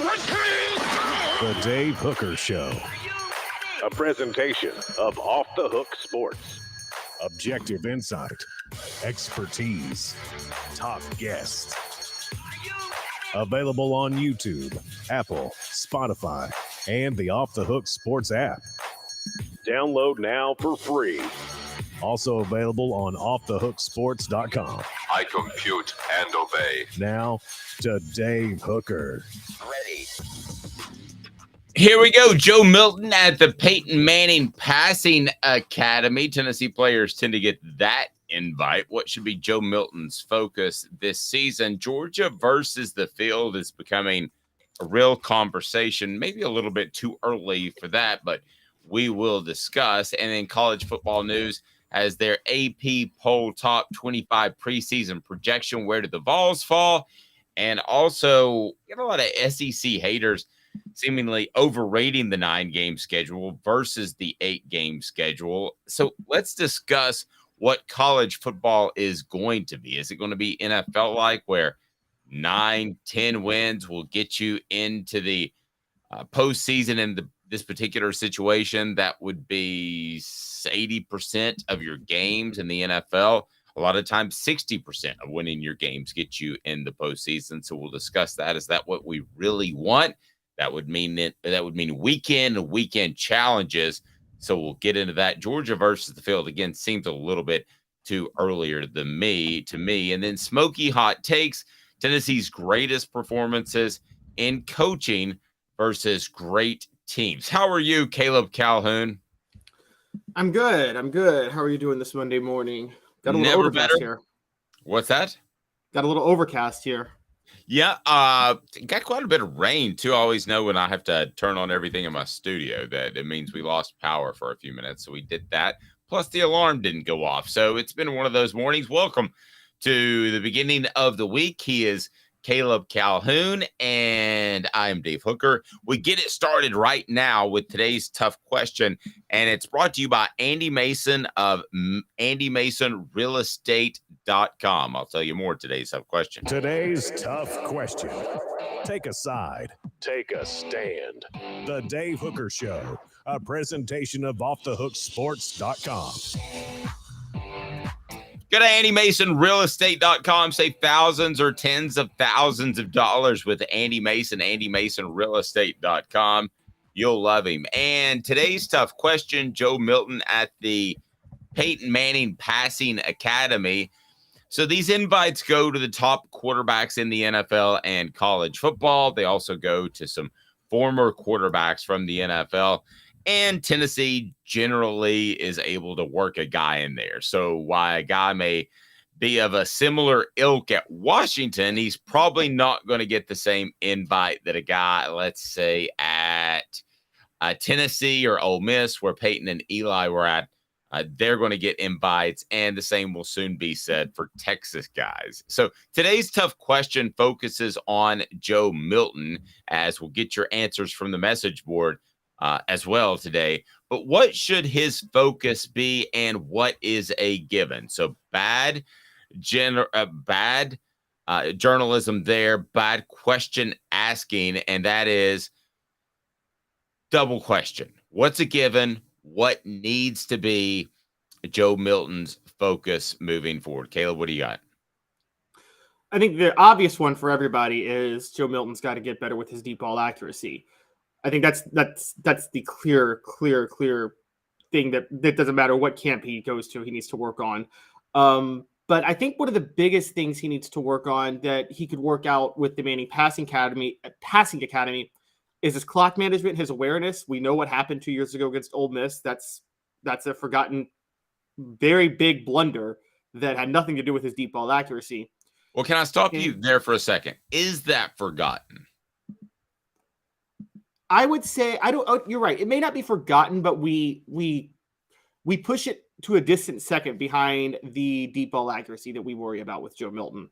The Dave Hooker Show. A presentation of Off the Hook Sports. Objective insight, expertise, top guests. Available on YouTube, Apple, Spotify, and the Off the Hook Sports app. Download now for free. Also available on offthehooksports.com. I compute and obey. Now to Dave Hooker. Ready. Here we go. Joe Milton at the Peyton Manning Passing Academy. Tennessee players tend to get that invite. What should be Joe Milton's focus this season? Georgia versus the field is becoming a real conversation. Maybe a little bit too early for that, but we will discuss. And in college football news, as their AP poll top 25 preseason projection, where did the Vols fall? And also, get a lot of SEC haters seemingly overrating the 9-game schedule versus the 8-game schedule. So let's discuss what college football is going to be. Is it going to be NFL-like, where 9-10 wins will get you into the postseason in this particular situation? That would be 80% of your games in the NFL. A lot of times 60% of winning your games get you in the postseason. So we'll discuss that. Is that what we really want? That would mean weekend challenges. So we'll get into that. Georgia versus the field, again, seems a little bit too earlier to me. And then smoky hot takes, Tennessee's greatest performances in coaching versus great teams. How are you, Caleb Calhoun? I'm good. How are you doing this Monday morning? Got a little overcast here. What's that? Got a little overcast here. Yeah, got quite a bit of rain, too. I always know when I have to turn on everything in my studio that it means we lost power for a few minutes, so we did that. Plus, the alarm didn't go off, so it's been one of those mornings. Welcome to the beginning of the week. He is Caleb Calhoun, and I'm Dave Hooker. We get it started right now with today's tough question, and it's brought to you by Andy Mason of AndyMasonRealEstate.com. I'll tell you more today's tough question. Today's tough question. Take a side. Take a stand. The Dave Hooker Show. A presentation of offthehooksports.com. Go to AndyMasonRealEstate.com. Save thousands or tens of thousands of dollars with Andy Mason, AndyMasonRealEstate.com. You'll love him. And today's tough question, Joe Milton at the Peyton Manning Passing Academy. So these invites go to the top quarterbacks in the NFL and college football. They also go to some former quarterbacks from the NFL. And Tennessee generally is able to work a guy in there. So while a guy may be of a similar ilk at Washington, he's probably not going to get the same invite that a guy, let's say, at Tennessee or Ole Miss, where Peyton and Eli were at. They're going to get invites, and the same will soon be said for Texas guys. So today's tough question focuses on Joe Milton, as we'll get your answers from the message board as well today. But what should his focus be, and what is a given? So bad journalism there, bad question asking, and that is double question. What's a given? What needs to be Joe Milton's focus moving forward? Caleb, what do you got? I think the obvious one for everybody is Joe Milton's got to get better with his deep ball accuracy. I think that's the clear thing that doesn't matter what camp he goes to, he needs to work on. But I think one of the biggest things he needs to work on that he could work out with the Manning Passing Academy is his clock management, his awareness. We know what happened 2 years ago against Ole Miss. That's a forgotten, very big blunder that had nothing to do with his deep ball accuracy. Well, can I stop you there for a second? Is that forgotten? I would say you're right. It may not be forgotten, but we push it to a distant second behind the deep ball accuracy that we worry about with Joe Milton.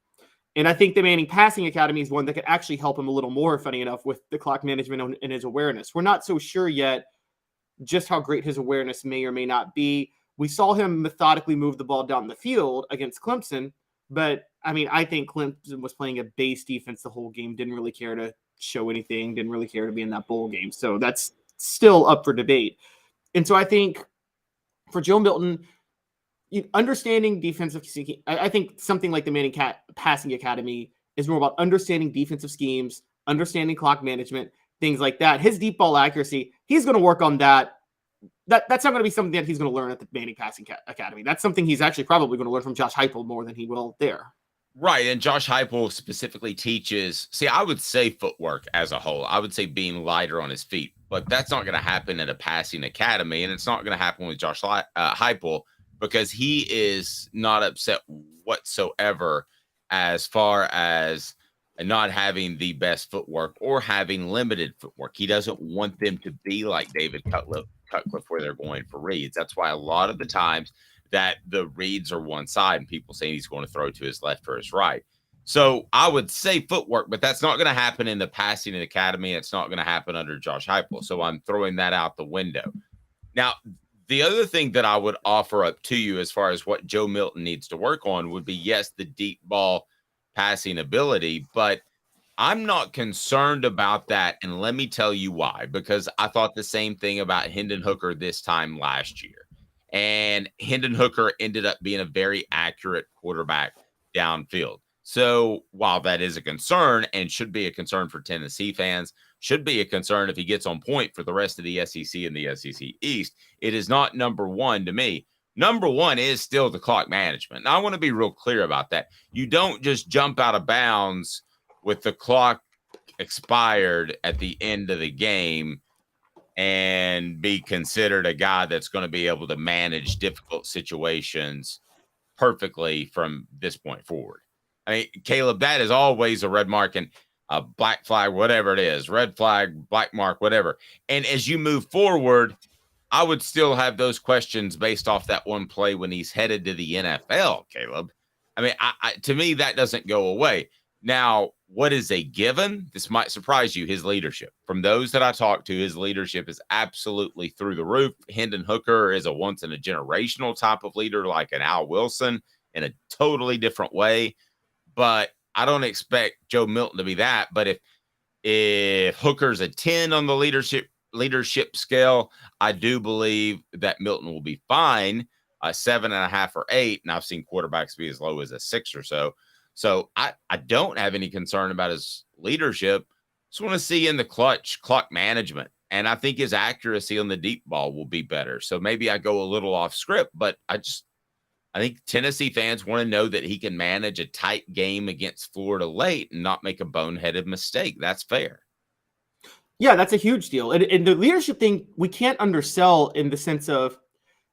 And I think the Manning Passing Academy is one that could actually help him a little more, funny enough, with the clock management and his awareness. We're not so sure yet just how great his awareness may or may not be. We saw him methodically move the ball down the field against Clemson, But I mean, I think Clemson was playing a base defense the whole game, didn't really care to show anything, didn't really care to be in that bowl game. So that's still up for debate. And so I think for Joe Milton, understanding defensive, I think something like the Manning Passing Academy is more about understanding defensive schemes, understanding clock management, things like that. His deep ball accuracy, he's going to work on that. That's not going to be something that he's going to learn at the Manning Passing Academy. That's something he's actually probably going to learn from Josh Heupel more than he will there. Right, and Josh Heupel specifically teaches. See, I would say footwork as a whole. I would say being lighter on his feet, but that's not going to happen at a passing academy, and it's not going to happen with Josh Heupel because he is not upset whatsoever as far as not having the best footwork or having limited footwork. He doesn't want them to be like David Cutcliffe where they're going for reads. That's why a lot of the times that the reads are one side and people say he's going to throw to his left or his right. So I would say footwork, but that's not going to happen in the passing academy. It's not going to happen under Josh Heupel. So I'm throwing that out the window. Now, the other thing that I would offer up to you as far as what Joe Milton needs to work on would be, yes, the deep ball passing ability, but I'm not concerned about that. And let me tell you why, because I thought the same thing about Hendon Hooker this time last year. And Hendon Hooker ended up being a very accurate quarterback downfield. So while that is a concern and should be a concern for Tennessee fans, should be a concern if he gets on point for the rest of the SEC and the SEC East, it is not number one to me. Number one is still the clock management. Now, I want to be real clear about that. You don't just jump out of bounds with the clock expired at the end of the game and be considered a guy that's going to be able to manage difficult situations perfectly from this point forward. I mean, Caleb, that is always a red mark and a black flag, whatever it is, red flag, black mark, whatever. And as you move forward, I would still have those questions based off that one play when he's headed to the NFL, Caleb. I mean, to me, that doesn't go away. Now, what is a given? This might surprise you, his leadership. From those that I talked to, his leadership is absolutely through the roof. Hendon Hooker is a once-in-a-generational type of leader like an Al Wilson in a totally different way. But I don't expect Joe Milton to be that. But if Hooker's a 10 on the leadership scale, I do believe that Milton will be fine, 7.5 or 8. And I've seen quarterbacks be as low as a 6 or so. So I don't have any concern about his leadership. Just want to see in the clutch clock management. And I think his accuracy on the deep ball will be better. So maybe I go a little off script, but I think Tennessee fans want to know that he can manage a tight game against Florida late and not make a boneheaded mistake. That's fair. Yeah, that's a huge deal. And the leadership thing, we can't undersell in the sense of,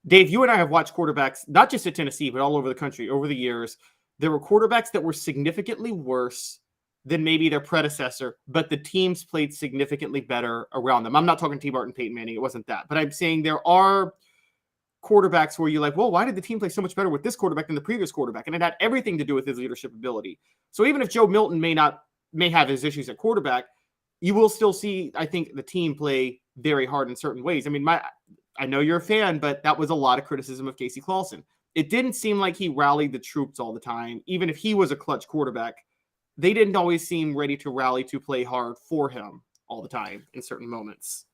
Dave, you and I have watched quarterbacks, not just at Tennessee, but all over the country over the years. There were quarterbacks that were significantly worse than maybe their predecessor, but the teams played significantly better around them. I'm not talking T. Barton, Peyton Manning. It wasn't that. But I'm saying there are quarterbacks where you're like, well, why did the team play so much better with this quarterback than the previous quarterback? And it had everything to do with his leadership ability. So even if Joe Milton may have his issues at quarterback, you will still see, I think, the team play very hard in certain ways. I mean, I know you're a fan, but that was a lot of criticism of Casey Clausen. It didn't seem like he rallied the troops all the time. Even if he was a clutch quarterback, they didn't always seem ready to rally to play hard for him all the time in certain moments.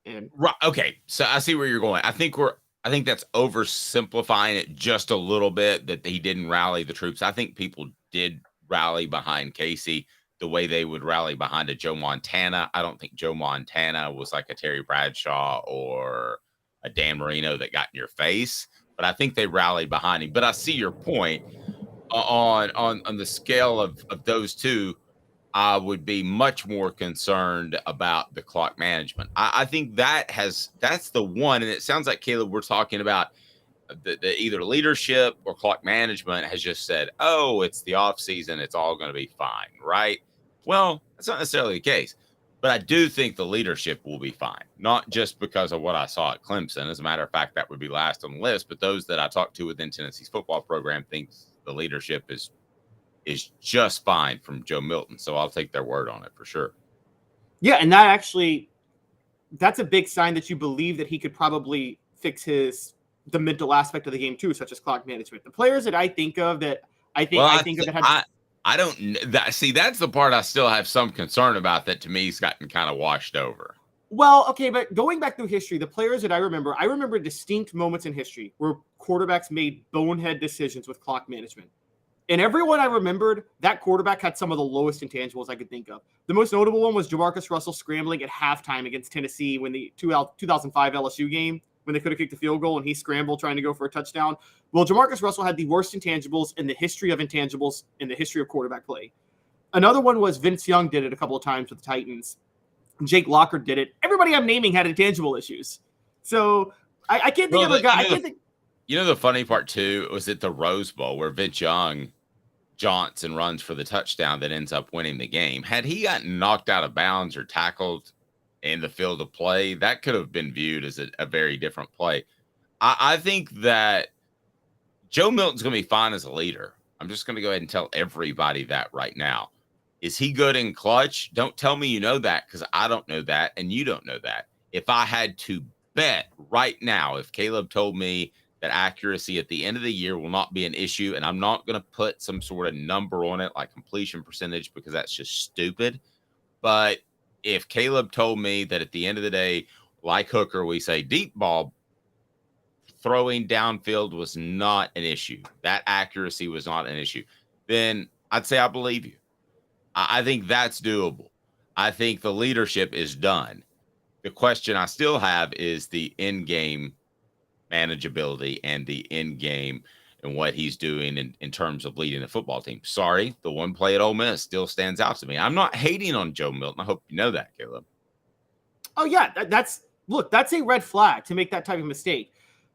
And right, okay, so I see where you're going. I think that's oversimplifying it just a little bit that he didn't rally the troops. I think people did rally behind Casey the way they would rally behind a Joe Montana. I don't think Joe Montana was like a Terry Bradshaw or a Dan Marino that got in your face, but I think they rallied behind him. But I see your point on the scale of those two. I would be much more concerned about the clock management. I think that's the one. And it sounds like, Caleb, we're talking about the either leadership or clock management has just said, oh, it's the off season, it's all going to be fine, right? Well, that's not necessarily the case, but I do think the leadership will be fine, not just because of what I saw at Clemson. As a matter of fact, that would be last on the list, but those that I talked to within Tennessee's football program think the leadership is just fine from Joe Milton. So I'll take their word on it for sure. yeah, and that's a big sign that you believe that he could probably fix the mental aspect of the game too, such as clock management. The players that I think of that I think Well, I think if it had I don't see. That's the part I still have some concern about. That to me has gotten kind of washed over. Well, okay, but going back through history, the players that I remember distinct moments in history where quarterbacks made bonehead decisions with clock management. And everyone I remembered, that quarterback had some of the lowest intangibles I could think of. The most notable one was Jamarcus Russell scrambling at halftime against Tennessee when the 2005 LSU game, when they could have kicked a field goal and he scrambled trying to go for a touchdown. Well, Jamarcus Russell had the worst intangibles in the history of intangibles in the history of quarterback play. Another one was Vince Young did it a couple of times with the Titans. Jake Locker did it. Everybody I'm naming had intangible issues. So I can't think of a guy. You know, the funny part too was at the Rose Bowl where Vince Young Johnson runs for the touchdown that ends up winning the game. Had he gotten knocked out of bounds or tackled in the field of play, that could have been viewed as a very different play. I think that Joe Milton's going to be fine as a leader. I'm just going to go ahead and tell everybody that right now. Is he good in clutch? Don't tell me you know that, because I don't know that and you don't know that. If I had to bet right now, if Caleb told me that accuracy at the end of the year will not be an issue, and I'm not going to put some sort of number on it like completion percentage because that's just stupid. But if Caleb told me that at the end of the day, like Hooker, we say deep ball throwing downfield was not an issue, that accuracy was not an issue, then I'd say I believe you. I think that's doable. I think the leadership is done. The question I still have is the in-game manageability and the in-game and what he's doing in terms of leading the football team. Sorry, the one play at Ole Miss still stands out to me. I'm not hating on Joe Milton. I hope you know that, Caleb. Oh, yeah. That's a red flag to make that type of mistake.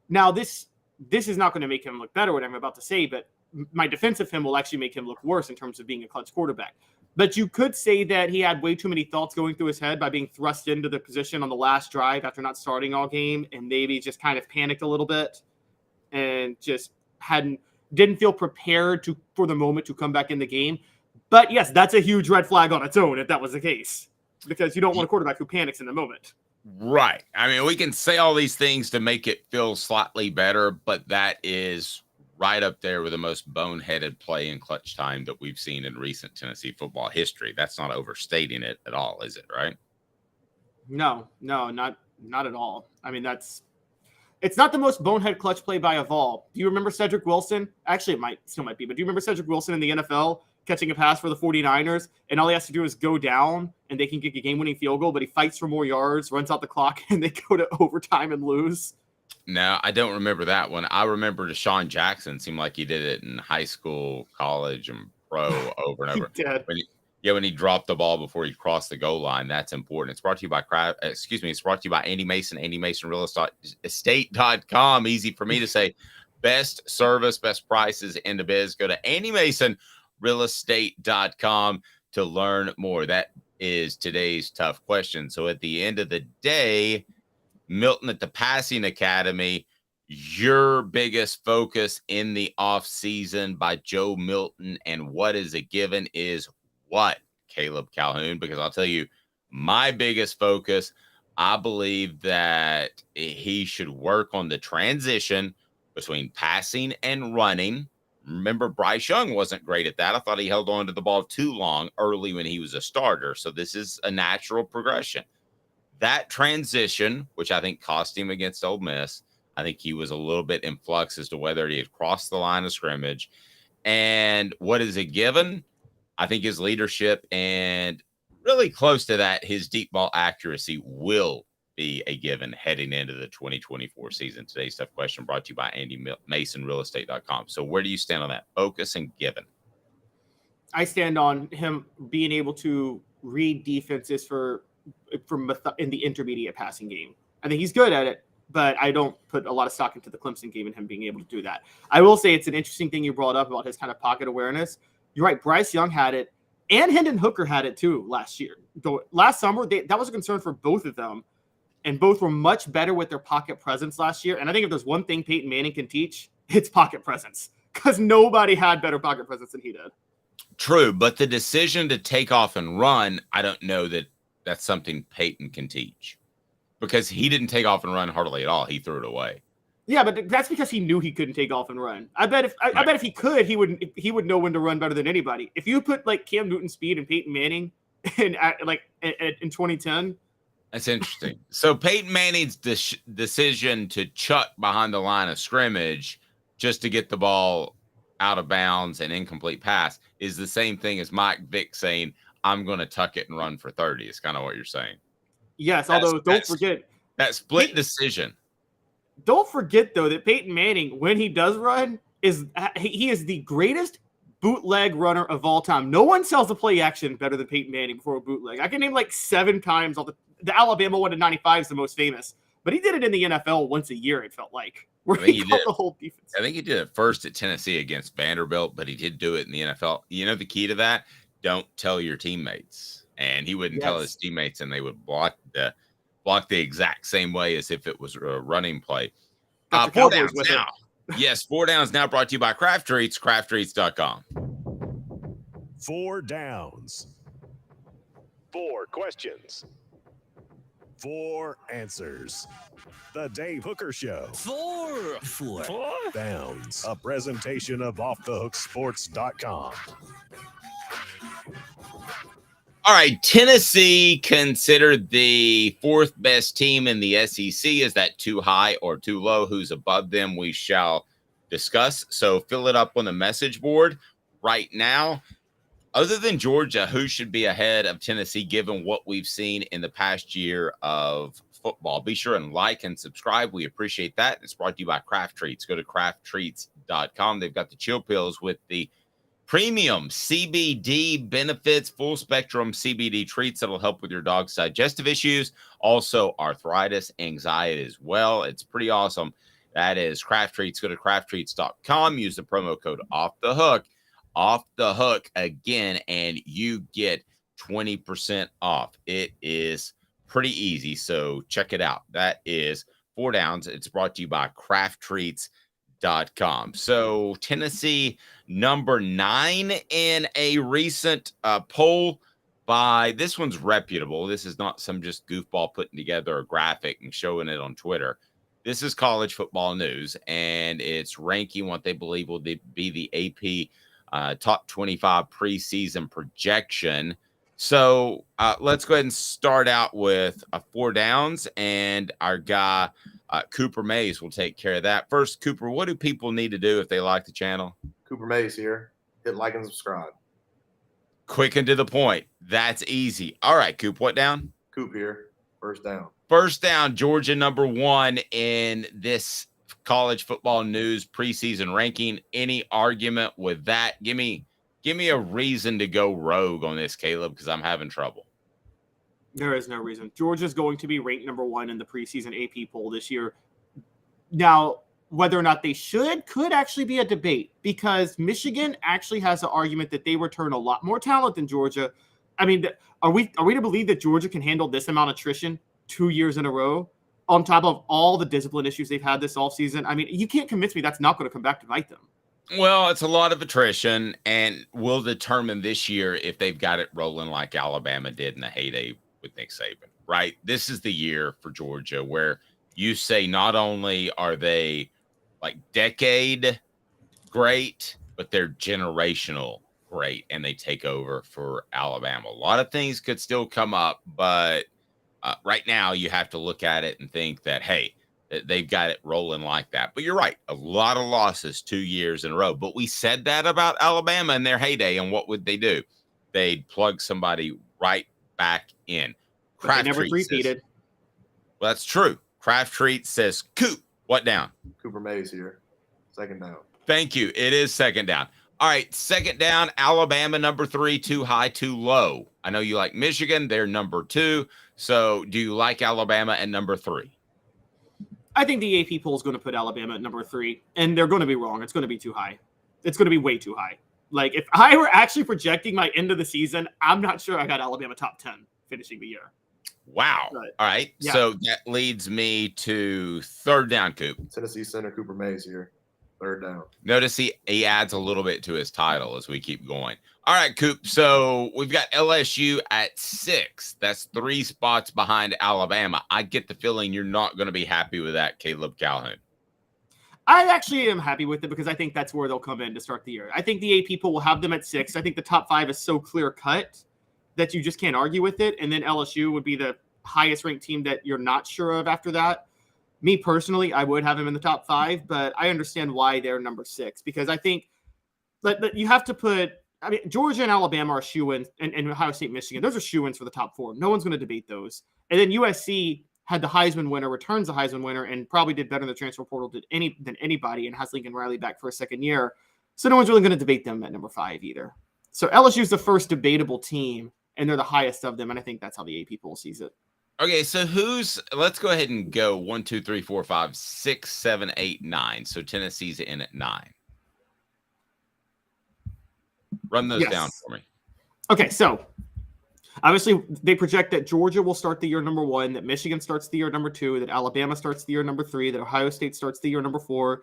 Now, this is not going to make him look better, what I'm about to say, but my defense of him will actually make him look worse in terms of being a clutch quarterback. But you could say that he had way too many thoughts going through his head by being thrust into the position on the last drive after not starting all game, and maybe just kind of panicked a little bit and just didn't feel prepared for the moment to come back in the game. But yes, that's a huge red flag on its own if that was the case, because you don't want a quarterback who panics in the moment. Right. I mean, we can say all these things to make it feel slightly better, but that is right up there with the most boneheaded play in clutch time that we've seen in recent Tennessee football history. That's not overstating it at all, is it? Right? No, not at all. I mean, it's not the most bonehead clutch play by a Vol. Do you remember Cedric Wilson? Actually, it still might be, but do you remember Cedric Wilson in the NFL catching a pass for the 49ers, and all he has to do is go down and they can kick a game-winning field goal, but he fights for more yards, runs out the clock, and they go to overtime and lose? No, I don't remember that one. I remember Deshaun Jackson. Seemed like he did it in high school, college, and pro over and over. He did. When he dropped the ball before he crossed the goal line. That's important. It's brought to you by It's brought to you by Andy Mason, AndyMasonRealEstate.com. Easy for me to say. Best service, best prices in the biz. Go to AndyMasonRealEstate.com to learn more. That is today's tough question. So at the end of the day, Milton at the Passing Academy, your biggest focus in the offseason by Joe Milton and what is a given is what, Caleb Calhoun? Because I'll tell you, my biggest focus, I believe that he should work on the transition between passing and running. Remember, Bryce Young wasn't great at that. I thought he held on to the ball too long early when he was a starter. So this is a natural progression. That transition, which I think cost him against Ole Miss, I think he was a little bit in flux as to whether he had crossed the line of scrimmage. And what is a given? I think his leadership and really close to that, his deep ball accuracy will be a given heading into the 2024 season. Today's tough question brought to you by AndyMasonRealEstate.com. So where do you stand on that? Focus and given. I stand on him being able to read defenses in the intermediate passing game. I think he's good at it, but I don't put a lot of stock into the Clemson game and him being able to do that. I will say it's an interesting thing you brought up about his kind of pocket awareness. You're right. Bryce Young had it, and Hendon Hooker had it too last year. Last summer, that was a concern for both of them, and both were much better with their pocket presence last year. And I think if there's one thing Peyton Manning can teach, it's pocket presence, because nobody had better pocket presence than he did. True, but the decision to take off and run, I don't know that that's something Peyton can teach, because he didn't take off and run hardly at all. He threw it away. Yeah, but that's because he knew he couldn't take off and run. I bet if he could, he would know when to run better than anybody. If you put like Cam Newton speed and Peyton Manning in 2010. That's interesting. So Peyton Manning's decision to chuck behind the line of scrimmage just to get the ball out of bounds and incomplete pass is the same thing as Mike Vick saying, I'm going to tuck it and run for 30. It's kind of what you're saying. Yes, although don't forget that split decision. Don't forget, though, that Peyton Manning, when he does run, he is the greatest bootleg runner of all time. No one sells a play action better than Peyton Manning before a bootleg. I can name like 7 times. The Alabama one in '95 is the most famous, but he did it in the NFL once a year, it felt like, where he caught the whole defense. I think he did it first at Tennessee against Vanderbilt, but he did do it in the NFL. You know the key to that? Don't tell your teammates. And he wouldn't tell his teammates, and they would block the exact same way as if it was a running play. 4 downs now. Yes, 4 downs now brought to you by Craft Treats, crafttreats.com. 4 downs. 4 questions. 4 answers. The Dave Hooker Show. 4 downs. A presentation of offthehooksports.com. All right, Tennessee considered the 4th best team in the SEC. Is that too high or too low? Who's above them? We shall discuss. So fill it up on the message board right now. Other than Georgia, who should be ahead of Tennessee given what we've seen in the past year of football? Be sure and like and subscribe. We appreciate that. It's brought to you by Craft Treats. Go to crafttreats.com. They've got the chill pills with the premium CBD benefits, full spectrum CBD treats that'll help with your dog's digestive issues, also arthritis, anxiety as well. It's pretty awesome. That is Craft Treats. Go to crafttreats.com. Use the promo code Off the Hook again, and you get 20% off. It is pretty easy, so check it out. That is 4 downs. It's brought to you by crafttreats.com. So Tennessee number 9 in a recent poll by, this one's reputable. This is not some just goofball putting together a graphic and showing it on Twitter. This is College Football News, and it's ranking what they believe will be the AP top 25 preseason projection. So let's go ahead and start out with 4 downs, and our guy Cooper Mays will take care of that. First, Cooper, what do people need to do if they like the channel? Cooper Mays here. Hit like and subscribe. Quick and to the point. That's easy. All right, Coop, what down? Coop here. First down. First down, Georgia number 1 in this College Football News preseason ranking. Any argument with that? Give me a reason to go rogue on this, Caleb, because I'm having trouble. There is no reason. Georgia's going to be ranked number 1 in the preseason AP poll this year. Now, whether or not they could actually be a debate, because Michigan actually has an argument that they return a lot more talent than Georgia. I mean, are we to believe that Georgia can handle this amount of attrition 2 years in a row on top of all the discipline issues they've had this offseason? I mean, you can't convince me that's not going to come back to bite them. Well, it's a lot of attrition, and we'll determine this year if they've got it rolling like Alabama did in the heyday with Nick Saban, right? This is the year for Georgia where you say not only are they like decade great, but they're generational great, and they take over for Alabama. A lot of things could still come up, but right now you have to look at it and think that, hey, they've got it rolling like that. But you're right, a lot of losses 2 years in a row. But we said that about Alabama in their heyday, and what would they do? They'd plug somebody right back in. They never repeated. Well, that's true. Craft Treat says, Coop, what down? Cooper Mays here. Second down. Thank you. It is second down. All right, second down, Alabama number 3, too high, too low. I know you like Michigan. They're number 2. So do you like Alabama at number 3? I think the AP poll is going to put Alabama at number 3, and they're going to be wrong. It's going to be too high. It's going to be way too high. Like, if I were actually projecting my end of the season, I'm not sure I got Alabama top 10 finishing the year. Wow. But, all right. Yeah. So that leads me to third down, Coop. Tennessee center Cooper Mays here. Third down. Notice he adds a little bit to his title as we keep going. All right, Coop. So we've got LSU at 6. That's 3 spots behind Alabama. I get the feeling you're not going to be happy with that, Caleb Calhoun. I actually am happy with it because I think that's where they'll come in to start the year. I think the AP poll will have them at 6. I think the top 5 is so clear cut that you just can't argue with it. And then LSU would be the highest ranked team that you're not sure of after that. Me personally, I would have them in the top 5, but I understand why they're number 6 because I think that you have to put. I mean, Georgia and Alabama are shoo-ins, and Ohio State, Michigan. Those are shoo-ins for the top 4. No one's going to debate those. And then USC had the Heisman winner, returns the Heisman winner, and probably did better in the transfer portal than anybody, and has Lincoln Riley back for a second year. So no one's really going to debate them at number 5 either. So LSU is the first debatable team, and they're the highest of them, and I think that's how the AP poll sees it. Okay, so let's go ahead and go 1, 2, 3, 4, 5, 6, 7, 8, 9. So Tennessee's in at 9. Run those down for me. Okay, so obviously they project that Georgia will start the year number 1, that Michigan starts the year number 2, that Alabama starts the year number 3, that Ohio State starts the year number 4,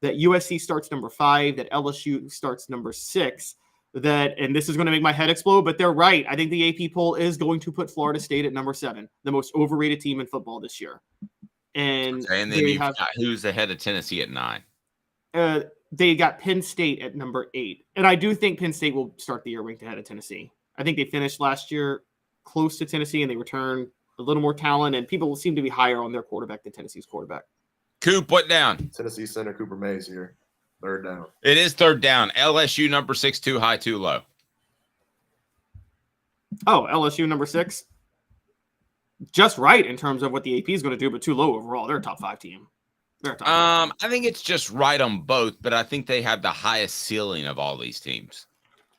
that USC starts number 5, that LSU starts number 6. And this is going to make my head explode, but they're right. I think the AP poll is going to put Florida State at number 7, the most overrated team in football this year. And then you've got who's ahead of Tennessee at 9? They got Penn State at number 8. And I do think Penn State will start the year ranked ahead of Tennessee. I think they finished last year close to Tennessee, and they returned a little more talent, and people seem to be higher on their quarterback than Tennessee's quarterback. Coop, what down? Tennessee center Cooper Mays here. 3rd down. It is 3rd down. LSU number 6, too high, too low. Oh, LSU number 6? Just right in terms of what the AP is going to do, but too low overall. They're a top 5 team. I think it's just right on both, but I think they have the highest ceiling of all these teams.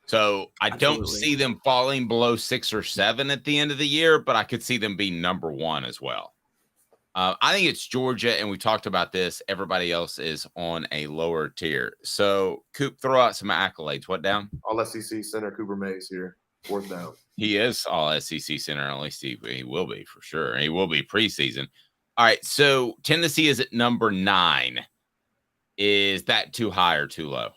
So I don't see them falling below 6 or 7 at the end of the year, but I could see them being number 1 as well. I think it's Georgia, and we talked about this. Everybody else is on a lower tier. So, Coop, throw out some accolades. What down? All SEC center Cooper Mays here. 4th down. He is all SEC center. At least he will be for sure. He will be preseason. All right, so Tennessee is at number 9. Is that too high or too low?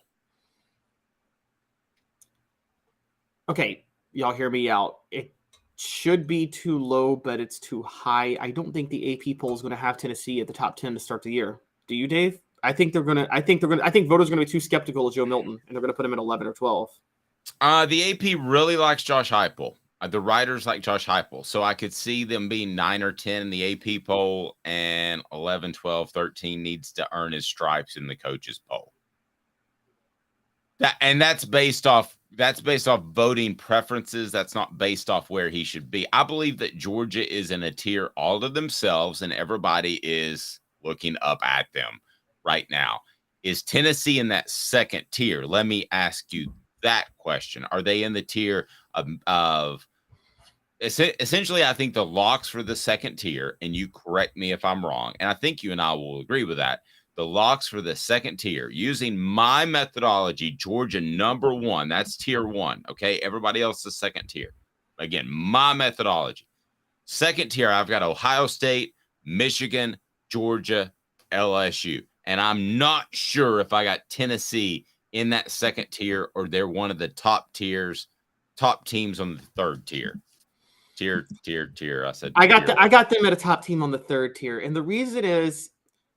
Okay, y'all hear me out. It should be too low, but it's too high. I don't think the AP poll is going to have Tennessee at the top 10 to start the year. Do you, Dave? I think voters are going to be too skeptical of Joe Milton, and they're going to put him at 11 or 12. The AP really likes Josh Heupel. The writers like Josh Heupel. So I could see them being 9 or 10 in the AP poll, and 11, 12, 13 needs to earn his stripes in the coaches poll. That's based off voting preferences. That's not based off where he should be. I believe that Georgia is in a tier all to themselves, and everybody is looking up at them right now. Is Tennessee in that 2nd tier? Let me ask you that question. Are they in the tier of essentially, I think the locks for the 2nd tier, and you correct me if I'm wrong, and I think you and I will agree with that. The locks for the 2nd tier, using my methodology, Georgia number 1, that's tier 1. Okay, everybody else is 2nd tier. Again, my methodology. 2nd tier, I've got Ohio State, Michigan, Georgia, LSU, and I'm not sure if I got Tennessee in that 2nd tier or they're one of the top teams on the 3rd tier. Tier. I got them at a top team on the 3rd tier, and the reason is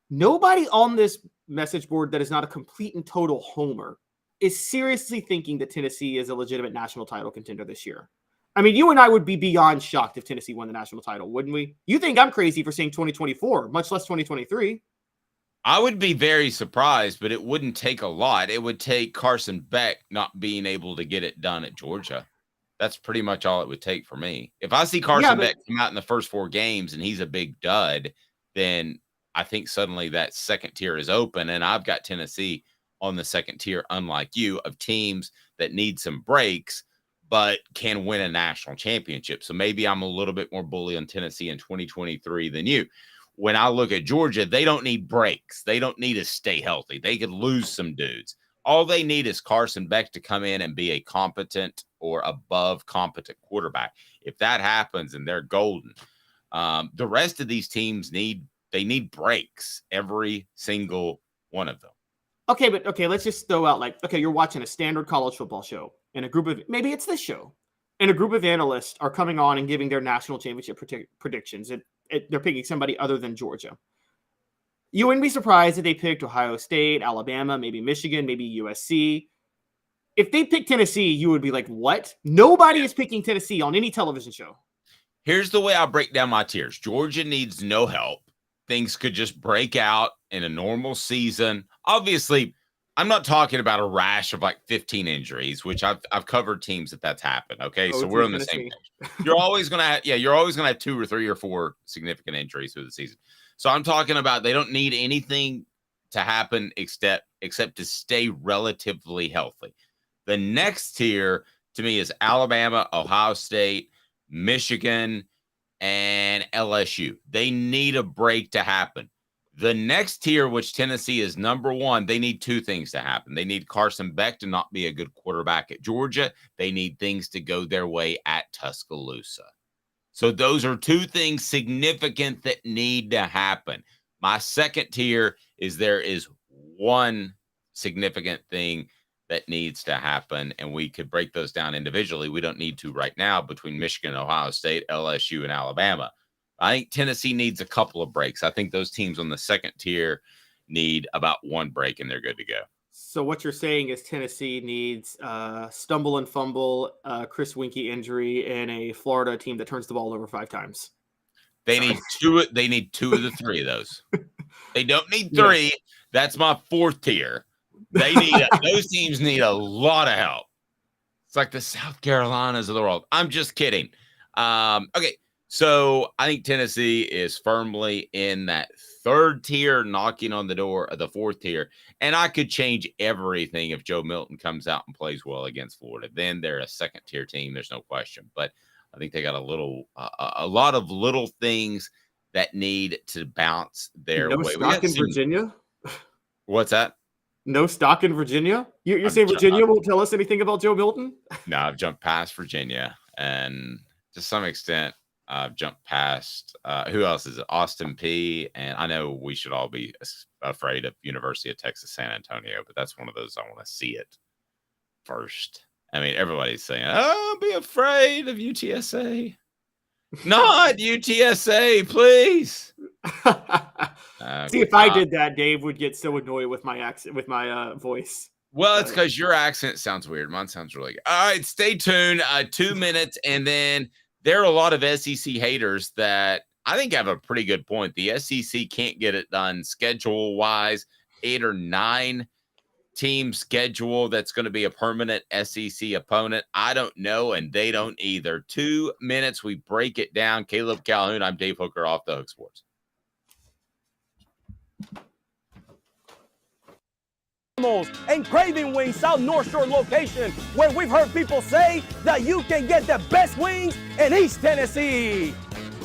nobody on this message board that is not a complete and total homer is seriously thinking that Tennessee is a legitimate national title contender this year. I mean, you and I would be beyond shocked if Tennessee won the national title, wouldn't we? You think I'm crazy for saying 2024, much less 2023. I would be very surprised, but it wouldn't take a lot. It would take Carson Beck not being able to get it done at Georgia. That's pretty much all it would take for me. If I see Carson Beck come out in the first 4 games and he's a big dud, then I think suddenly that 2nd tier is open, and I've got Tennessee on the 2nd tier, unlike you, of teams that need some breaks but can win a national championship. So maybe I'm a little bit more bully on Tennessee in 2023 than you. When I look at Georgia, they don't need breaks. They don't need to stay healthy. They could lose some dudes. All they need is Carson Beck to come in and be a competent or above competent quarterback. If that happens, and they're golden. The rest of these teams need breaks, every single one of them. Okay, let's just throw out you're watching a standard college football show, and a group of, maybe it's this show, and a group of analysts are coming on and giving their national championship predictions. They're picking somebody other than Georgia. You wouldn't be surprised if they picked Ohio State, Alabama, maybe Michigan, maybe USC. If they picked Tennessee, you would be like, what? Nobody is picking Tennessee on any television show. Here's the way I break down my tiers. Georgia needs no help. Things could just break out in a normal season. Obviously, I'm not talking about a rash of like 15 injuries, which I've covered teams that's happened. Okay, so we're on the same page. You're always gonna have, you're always gonna have 2 or 3 or 4 significant injuries through the season. So I'm talking about they don't need anything to happen except to stay relatively healthy. The next tier to me is Alabama, Ohio State, Michigan, and LSU. They need a break to happen. The next tier, which Tennessee is number 1, they need 2 things to happen. They need Carson Beck to not be a good quarterback at Georgia. They need things to go their way at Tuscaloosa. So those are 2 things significant that need to happen. My second tier is there is 1 significant thing that needs to happen, and we could break those down individually. We don't need to right now between Michigan, Ohio State, LSU, and Alabama. I think Tennessee needs a couple of breaks. I think those teams on the second tier need about 1 break, and they're good to go. So what you're saying is Tennessee needs stumble and fumble, Chris Winkie injury, and a Florida team that turns the ball over 5 times. They need 2. They need 2 of the 3 of those. They don't need 3. Yeah. That's my 4th tier. They need those teams need a lot of help. It's like the South Carolinas of the world. I'm just kidding. Okay, so I think Tennessee is firmly in that 3rd tier, knocking on the door of the 4th tier. And I could change everything if Joe Milton comes out and plays well against Florida. Then they're a 2nd tier team. There's no question. But I think they got a lot of little things that need to bounce their way. No stock in Virginia? What's that? No stock in Virginia? You're saying Virginia won't tell us anything about Joe Milton? No, I've jumped past Virginia. And to some extent, I've jumped past, who else is it? Austin P. And I know we should all be afraid of University of Texas San Antonio, but that's one of those I want to see it first. I mean, everybody's saying, oh, be afraid of UTSA. Not UTSA, please. See, if I did that, Dave would get so annoyed with my accent, with my voice. Well, it's because your accent sounds weird. Mine sounds really good. All right, stay tuned. 2 minutes, and then there are a lot of SEC haters that I think have a pretty good point. The SEC can't get it done schedule-wise. 8 or 9 team schedule that's going to be a permanent SEC opponent. I don't know, and they don't either. 2 minutes, we break it down. Caleb Calhoun, I'm Dave Hooker, Off the Hook Sports. And Craving Wings South North Shore location, where we've heard people say that you can get the best wings in East Tennessee.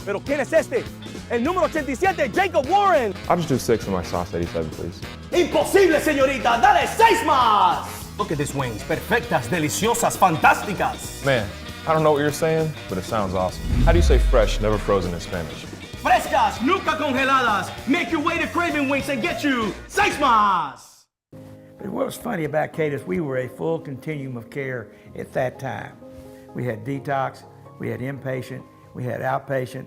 Pero ¿quién es este? El número 87, Jacob Warren. I'll just do 6 of my sauce 87, please. Imposible, señorita. Dale 6 más. Look at these wings. Perfectas, deliciosas, fantásticas. Man, I don't know what you're saying, but it sounds awesome. How do you say fresh, never frozen in Spanish? Frescas, nunca congeladas. Make your way to Craving Wings and get you 6 más. But what was funny about Cadis, we were a full continuum of care at that time. We had detox, we had inpatient, we had outpatient.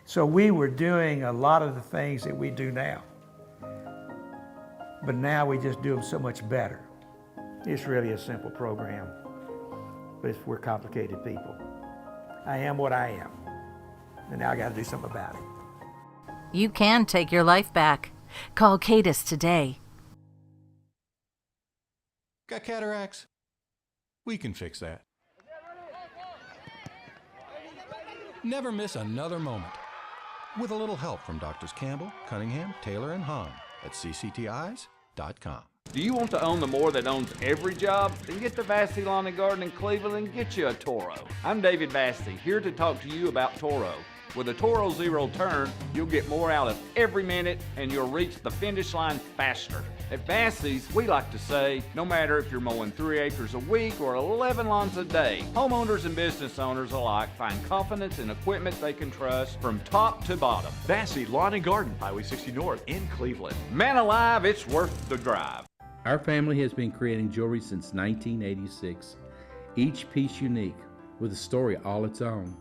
So we were doing a lot of the things that we do now. But now we just do them so much better. It's really a simple program, but we're complicated people. I am what I am, and now I got to do something about it. You can take your life back. Call Cadis today. Got cataracts? We can fix that. Never miss another moment. With a little help from Doctors Campbell, Cunningham, Taylor, and Hahn at cctis.com. Do you want to own the more that owns every job? Then get to Vassey Lawn and Garden in Cleveland and get you a Toro. I'm David Vassey, here to talk to you about Toro. With a Toro Zero Turn, you'll get more out of every minute and you'll reach the finish line faster. At Vassey's, we like to say, no matter if you're mowing 3 acres a week or 11 lawns a day, homeowners and business owners alike find confidence in equipment they can trust from top to bottom. Vassey Lawn and Garden, Highway 60 North in Cleveland. Man alive, it's worth the drive. Our family has been creating jewelry since 1986, each piece unique with a story all its own.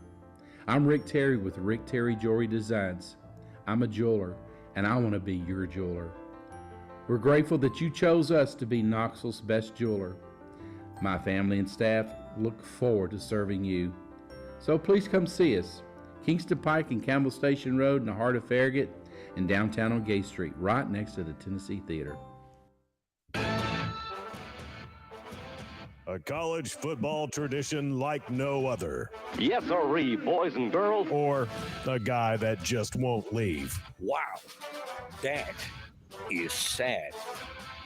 I'm Rick Terry with Rick Terry Jewelry Designs. I'm a jeweler, and I want to be your jeweler. We're grateful that you chose us to be Knoxville's best jeweler. My family and staff look forward to serving you. So please come see us. Kingston Pike and Campbell Station Road in the heart of Farragut, and downtown on Gay Street, right next to the Tennessee Theater. A college football tradition like no other. Yes, sirree, boys and girls. Or a guy that just won't leave. Wow, that is sad.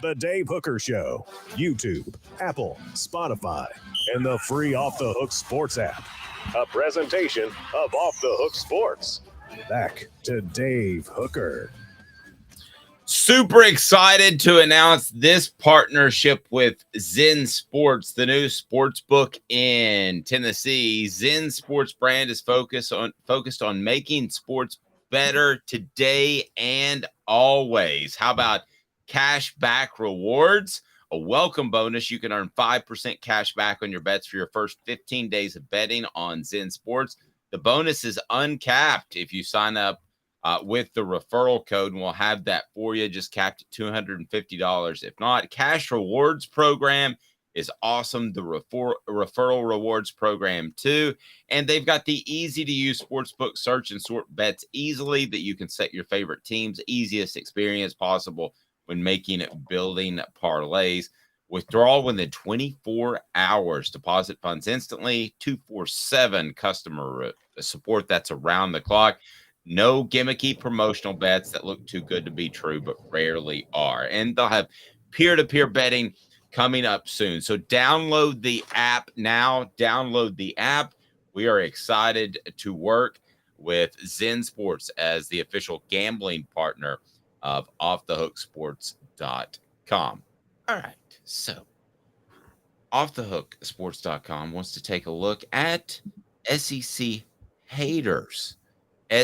The Dave Hooker Show. YouTube, Apple, Spotify, and the free Off the Hook Sports app. A presentation of Off the Hook Sports. Back to Dave Hooker. Super excited to announce this partnership with Zen Sports, the new sports book in Tennessee. Zen Sports brand is focused on making sports better today and always. How about cash back rewards? A welcome bonus. You can earn 5% cash back on your bets for your first 15 days of betting on Zen Sports. The bonus is uncapped if you sign up with the referral code, and we'll have that for you, just capped at $250. If not, cash rewards program is awesome. The referral rewards program too. And they've got the easy to use sportsbook search and sort bets easily that you can set your favorite teams, easiest experience possible when making building parlays. Withdrawal within 24 hours. Deposit funds instantly. 24/7 customer support. That's around the clock. No gimmicky promotional bets that look too good to be true, but rarely are. And they'll have peer-to-peer betting coming up soon. So download the app now. Download the app. We are excited to work with Zen Sports as the official gambling partner of offthehooksports.com. All right. So offthehooksports.com wants to take a look at SEC haters.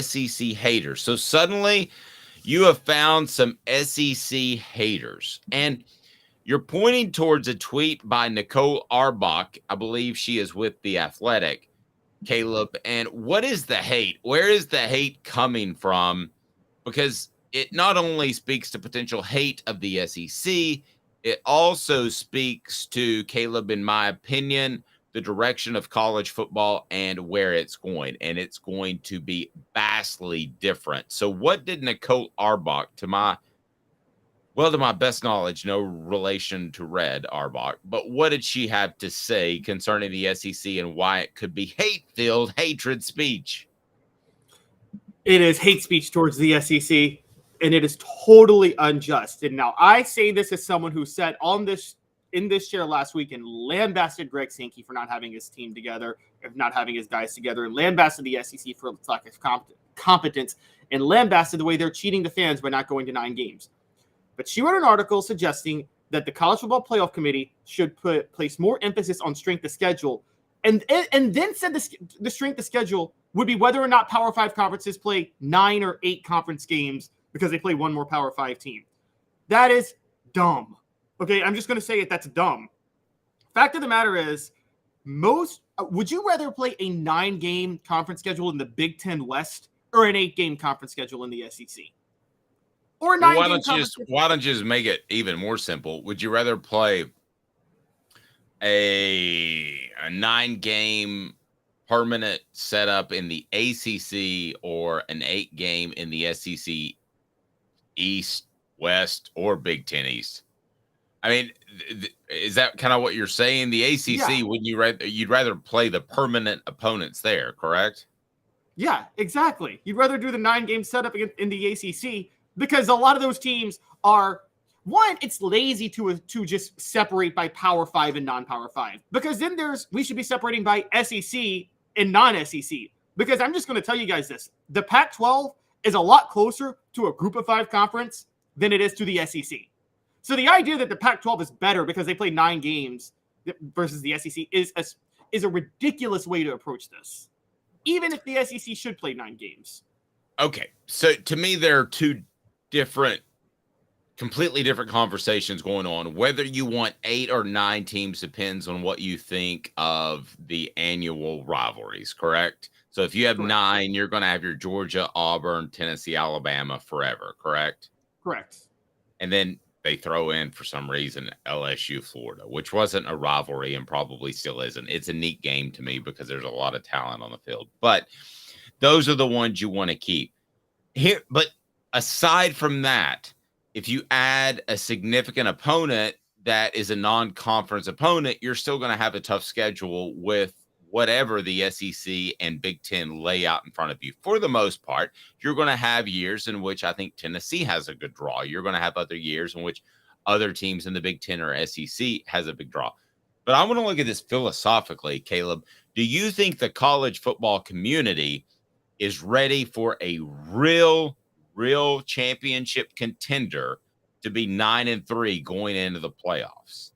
SEC haters. So suddenly you have found some SEC haters, and you're pointing towards a tweet by Nicole Arbach. I believe she is with The Athletic, Caleb. And what is the hate? Where is the hate coming from? Because it not only speaks to potential hate of the SEC, it also speaks to, Caleb, in my opinion, the direction of college football and where it's going. And it's going to be vastly different. So what did Nicole Arbach, to my best knowledge, no relation to Red Arbach, but what did she have to say concerning the SEC and why it could be hate-filled hatred speech? It is hate speech towards the SEC, and it is totally unjust. And now I say this as someone who sat in this chair last week and lambasted Greg Sankey for not having his team together, if not having his guys together, and lambasted the SEC for lack of competence, and lambasted the way they're cheating the fans by not going to 9 games. But she wrote an article suggesting that the College Football Playoff Committee should place more emphasis on strength of schedule, and then said the strength of schedule would be whether or not Power 5 conferences play 9 or 8 conference games because they play one more Power 5 team. That is dumb. Okay, I'm just going to say it. That's dumb. Fact of the matter is, would you rather play a 9-game conference schedule in the Big Ten West or an 8-game conference schedule in the SEC? Or a 9-game why don't you just make it even more simple? Would you rather play a 9-game permanent setup in the ACC or an 8-game in the SEC East, West, or Big Ten East? I mean, is that kind of what you're saying? The ACC, yeah. You'd rather play the permanent opponents there, correct? Yeah, exactly. You'd rather do the 9-game setup in the ACC because a lot of those teams are, one, it's lazy to just separate by Power 5 and non-Power 5. Because then we should be separating by SEC and non-SEC. Because I'm just going to tell you guys this. The Pac-12 is a lot closer to a Group of 5 conference than it is to the SEC. So the idea that the Pac-12 is better because they play 9 games versus the SEC is a ridiculous way to approach this, even if the SEC should play 9 games. Okay, so to me, there are two completely different conversations going on. Whether you want 8 or 9 teams depends on what you think of the annual rivalries, correct? So if you have Correct. 9, you're going to have your Georgia, Auburn, Tennessee, Alabama forever, correct? Correct. And then they throw in, for some reason, LSU, Florida, which wasn't a rivalry and probably still isn't. It's a neat game to me because there's a lot of talent on the field. But those are the ones you want to keep. Here, but aside from that, if you add a significant opponent that is a non-conference opponent, you're still going to have a tough schedule with whatever the SEC and Big Ten lay out in front of you. For the most part, you're going to have years in which I think Tennessee has a good draw. You're going to have other years in which other teams in the Big Ten or SEC has a big draw. But I want to look at this philosophically, Caleb. Do you think the college football community is ready for a real championship contender to be 9-3 going into the playoffs?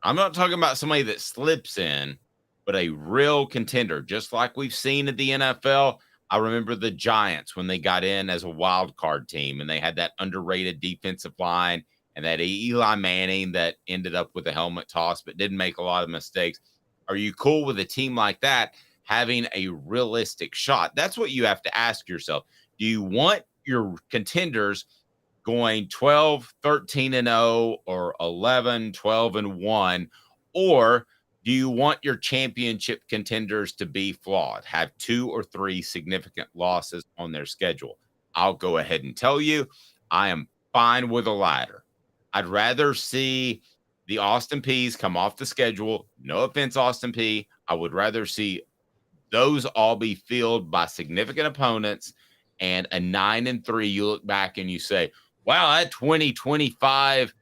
I'm not talking about somebody that slips in, but a real contender, just like we've seen at the NFL. I remember the Giants when they got in as a wild card team and they had that underrated defensive line and that Eli Manning that ended up with a helmet toss but didn't make a lot of mistakes. Are you cool with a team like that having a realistic shot? That's what you have to ask yourself. Do you want your contenders going 12-13-0 or 11-12-1, or do you want your championship contenders to be flawed, have 2 or 3 significant losses on their schedule? I'll go ahead and tell you, I am fine with a latter. I'd rather see the Austin Peay's come off the schedule. No offense, Austin Peay. I would rather see those all be filled by significant opponents and a 9-3. You look back and you say, wow, that 2025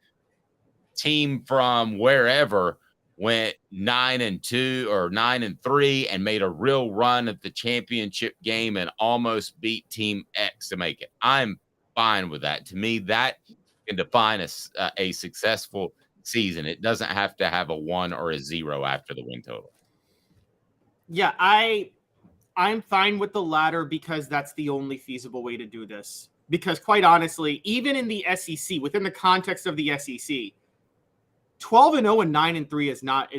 team from wherever went 9-2 or 9-3 and made a real run at the championship game and almost beat Team X to make it. I'm fine with that. To me, that can define a successful season. It doesn't have to have a 1 or a 0 after the win total. Yeah, I'm fine with the latter because that's the only feasible way to do this. Because quite honestly, even in the SEC, within the context of the SEC, 12-0 and 9-3 is not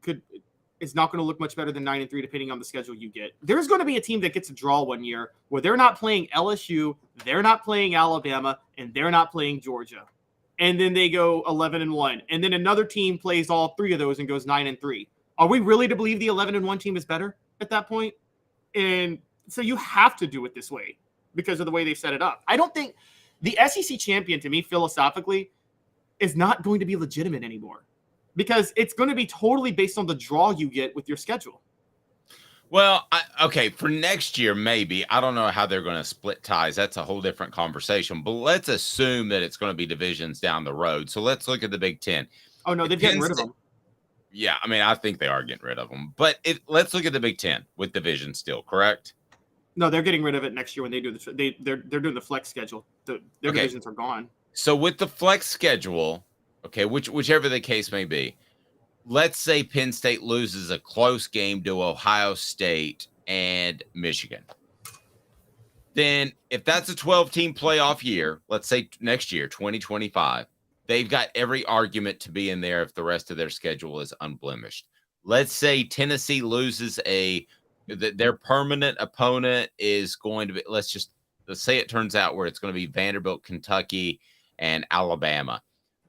going to look much better than 9-3 depending on the schedule you get. There's going to be a team that gets a draw one year where they're not playing LSU, they're not playing Alabama, and they're not playing Georgia. And then they go 11-1. And then another team plays all 3 of those and goes 9-3. Are we really to believe the 11-1 team is better at that point? And so you have to do it this way because of the way they've set it up. I don't think the SEC champion, to me, philosophically, is not going to be legitimate anymore because it's going to be totally based on the draw you get with your schedule. Well, okay, for next year, maybe. I don't know how they're going to split ties. That's a whole different conversation. But let's assume that it's going to be divisions down the road. So let's look at the Big Ten. Oh, no, they're getting rid of them. Yeah, I mean, I think they are getting rid of them. But let's look at the Big Ten with divisions still, correct? No, they're getting rid of it next year when they do they're doing the flex schedule. Their divisions are gone. So with the flex schedule, okay, whichever the case may be, let's say Penn State loses a close game to Ohio State and Michigan. Then if that's a 12-team playoff year, let's say next year, 2025, they've got every argument to be in there if the rest of their schedule is unblemished. Let's say Tennessee loses their permanent opponent is going to be, let's say it turns out where it's going to be Vanderbilt, Kentucky, and Alabama.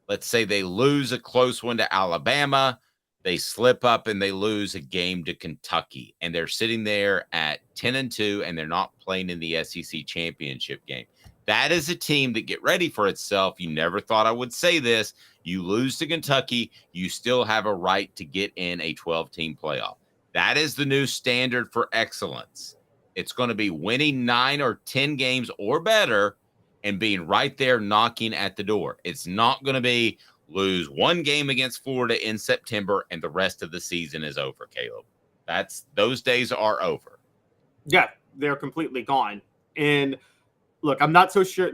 Let's say they lose a close one to Alabama. They slip up and they lose a game to Kentucky, and they're sitting there at 10-2, and they're not playing in the SEC championship game. That is a team that get ready for itself. You never thought I would say this. You lose to Kentucky, you still have a right to get in a 12-team playoff. That is the new standard for excellence. It's going to be winning 9 or 10 games or better and being right there knocking at the door. It's not going to be lose 1 game against Florida in September and the rest of the season is over, Caleb. Those days are over. Yeah, they're completely gone. And look, I'm not so sure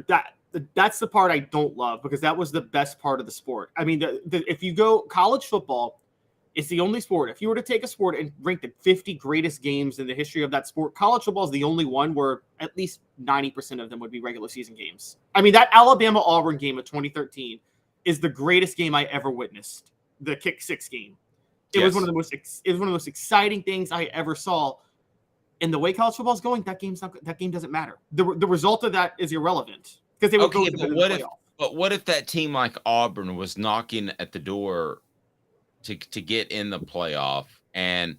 that's the part I don't love because that was the best part of the sport. I mean, if you go college football, it's the only sport. If you were to take a sport and rank the 50 greatest games in the history of that sport, college football is the only one where at least 90% of them would be regular season games. I mean, that Alabama-Auburn game of 2013 is the greatest game I ever witnessed. The kick 6 game. It was one of the most exciting things I ever saw. And the way college football is going, that game doesn't matter. The result of that is irrelevant because they will go to the playoff. But what if that team like Auburn was knocking at the door to get in the playoff and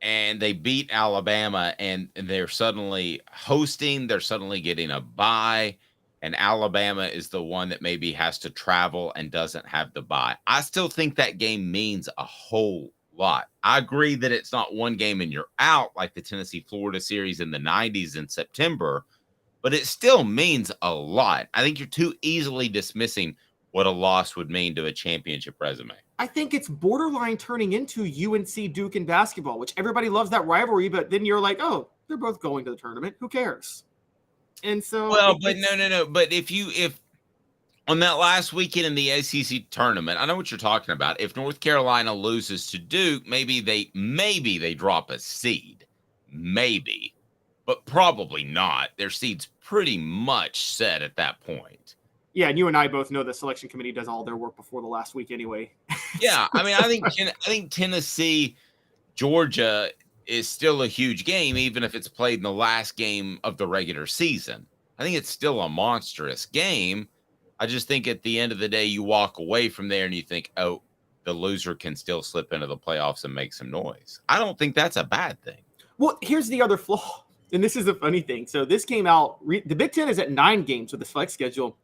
they beat Alabama and they're suddenly hosting, they're suddenly getting a bye, and Alabama is the one that maybe has to travel and doesn't have the bye. I still think that game means a whole lot. I agree that it's not one game and you're out like the Tennessee-Florida series in the 90s in September, but it still means a lot. I think you're too easily dismissing what a loss would mean to a championship resume. I think it's borderline turning into UNC Duke in basketball, which everybody loves that rivalry, but then you're like, oh, they're both going to the tournament. Who cares? And so, but no. But if on that last weekend in the SEC tournament, I know what you're talking about. If North Carolina loses to Duke, maybe they drop a seed, maybe, but probably not. Their seed's pretty much set at that point. Yeah, and you and I both know the selection committee does all their work before the last week anyway. Yeah, I mean, I think Tennessee, Georgia is still a huge game, even if it's played in the last game of the regular season. I think it's still a monstrous game. I just think at the end of the day, you walk away from there and you think, oh, the loser can still slip into the playoffs and make some noise. I don't think that's a bad thing. Well, here's the other flaw, and this is a funny thing. So this came out, the Big Ten is at 9 games with the flex schedule.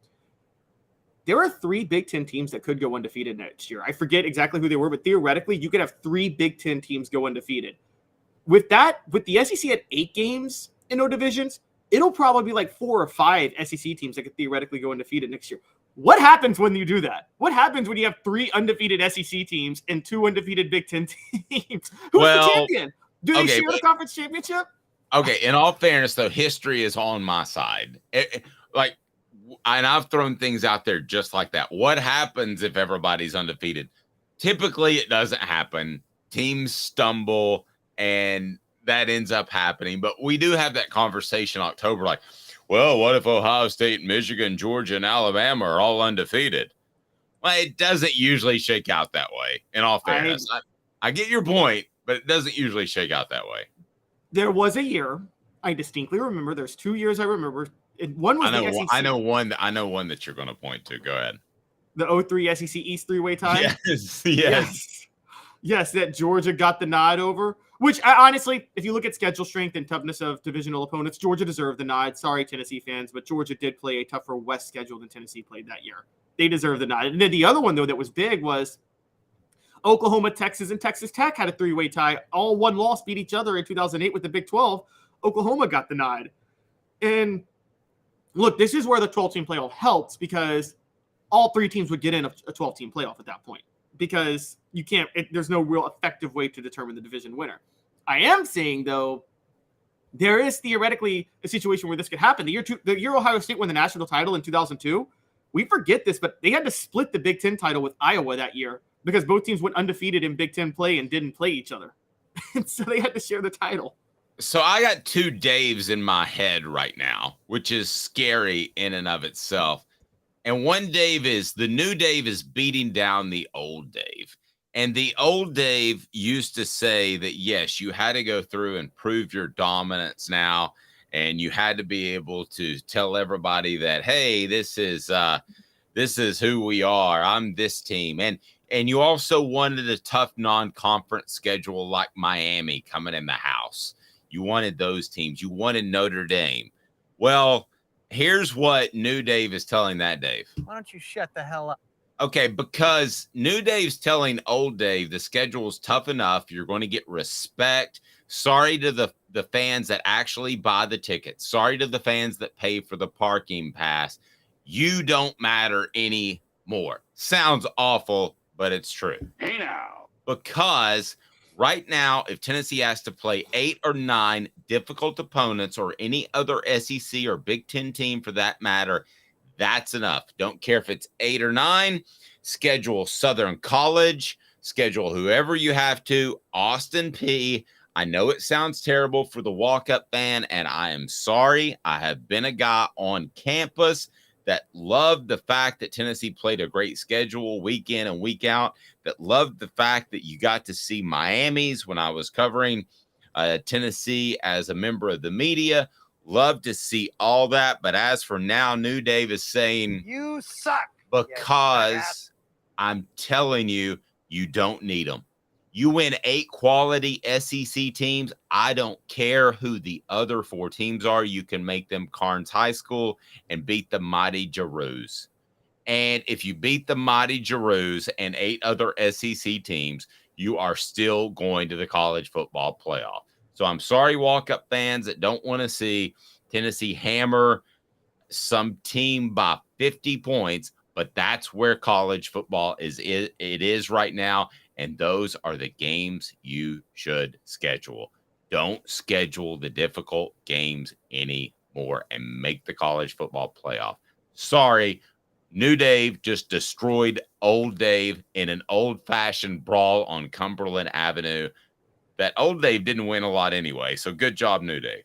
There are 3 Big Ten teams that could go undefeated next year. I forget exactly who they were, but theoretically, you could have 3 Big Ten teams go undefeated. With the SEC at 8 games in no divisions, it'll probably be like 4 or 5 SEC teams that could theoretically go undefeated next year. What happens when you do that? What happens when you have 3 undefeated SEC teams and 2 undefeated Big Ten teams? Who's the champion? Do they share the conference championship? Okay, in all fairness, though, history is on my side. And I've thrown things out there just like that. What happens if everybody's undefeated? Typically, it doesn't happen. Teams stumble, and that ends up happening. But we do have that conversation in October, like, well, what if Ohio State, Michigan, Georgia, and Alabama are all undefeated? Well, it doesn't usually shake out that way, in all fairness. I get your point, but it doesn't usually shake out that way. There was a year, I distinctly remember, there's 2 years I remember. One was the SEC. I know one that you're going to point to. Go ahead. The 03 SEC East 3-way tie? Yes, that Georgia got the nod over, which honestly, if you look at schedule strength and toughness of divisional opponents, Georgia deserved the nod. Sorry, Tennessee fans, but Georgia did play a tougher West schedule than Tennessee played that year. They deserve the nod. And then the other one, though, that was big was Oklahoma, Texas, and Texas Tech had a 3-way tie. All one loss beat each other in 2008 with the Big 12. Oklahoma got the nod. And look, this is where the 12-team playoff helps because all 3 teams would get in a 12-team playoff at that point because you can't. There's no real effective way to determine the division winner. I am saying, though, there is theoretically a situation where this could happen. The year Ohio State won the national title in 2002, we forget this, but they had to split the Big Ten title with Iowa that year because both teams went undefeated in Big Ten play and didn't play each other. And so they had to share the title. So I got 2 Daves in my head right now, which is scary in and of itself. And one Dave is the new Dave is beating down the old Dave. And the old Dave used to say that, yes, you had to go through and prove your dominance now. And you had to be able to tell everybody that, hey, this is who we are. I'm this team. And you also wanted a tough non-conference schedule like Miami coming in the house. You wanted those teams. You wanted Notre Dame. Well, here's what New Dave is telling that Dave. Why don't you shut the hell up? Okay, because New Dave's telling old Dave the schedule's tough enough. You're going to get respect. Sorry to the fans that actually buy the tickets. Sorry to the fans that pay for the parking pass. You don't matter anymore. Sounds awful, but it's true. Hey now. Because right now, if Tennessee has to play 8 or 9 difficult opponents or any other SEC or Big Ten team for that matter, that's enough. Don't care if it's 8 or 9. Schedule Southern College. Schedule whoever you have to. Austin Peay. I know it sounds terrible for the walk-up fan, and I am sorry. I have been a guy on campus that loved the fact that Tennessee played a great schedule week in and week out, that loved the fact that you got to see Miami's when I was covering Tennessee as a member of the media. Love to see all that. But as for now, New Dave is saying, You suck. because I'm telling you, you don't need them. You win 8 quality SEC teams. I don't care who the other 4 teams are. You can make them Carnes High School and beat the mighty Giroux. And if you beat the mighty Giroux and 8 other SEC teams, you are still going to the college football playoff. So I'm sorry, walk-up fans that don't want to see Tennessee hammer some team by 50 points, but that's where college football is right now, and those are the games you should schedule. Don't schedule the difficult games anymore and make the college football playoff. Sorry, New Dave just destroyed Old Dave in an old-fashioned brawl on Cumberland Avenue. That Old Dave didn't win a lot anyway, so good job, New Dave.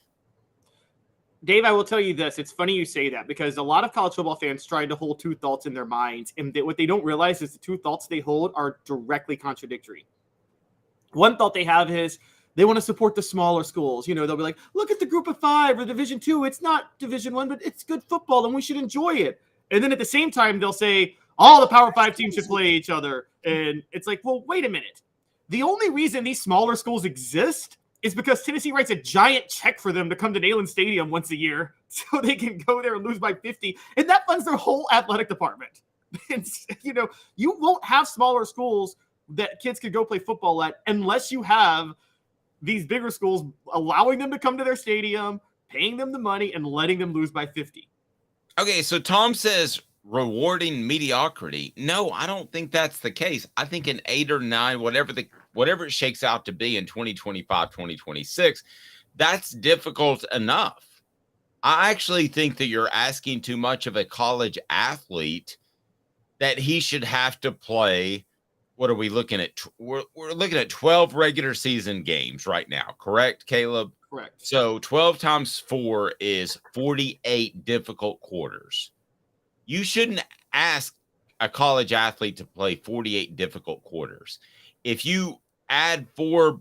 Dave, I will tell you this. It's funny you say that because a lot of college football fans try to hold 2 thoughts in their minds, and what they don't realize is the 2 thoughts they hold are directly contradictory. One thought they have is they want to support the smaller schools. You know, they'll be like, look at the group of 5 or Division II. It's not Division I, but it's good football, and we should enjoy it. And then at the same time, they'll say, all the Power 5 teams should play each other. And it's like, well, wait a minute. The only reason these smaller schools exist is because Tennessee writes a giant check for them to come to Neyland Stadium once a year so they can go there and lose by 50. And that funds their whole athletic department. And, you know, you won't have smaller schools that kids could go play football at unless you have these bigger schools allowing them to come to their stadium, paying them the money, and letting them lose by 50. Okay, so Tom says rewarding mediocrity. No, I don't think that's the case. I think an 8 or 9, whatever it shakes out to be in 2025, 2026, that's difficult enough. I actually think that you're asking too much of a college athlete that he should have to play. What are we looking at? We're looking at 12 regular season games right now, correct, Caleb? Correct. So 12 times 4 is 48 difficult quarters. You shouldn't ask a college athlete to play 48 difficult quarters. If you add 4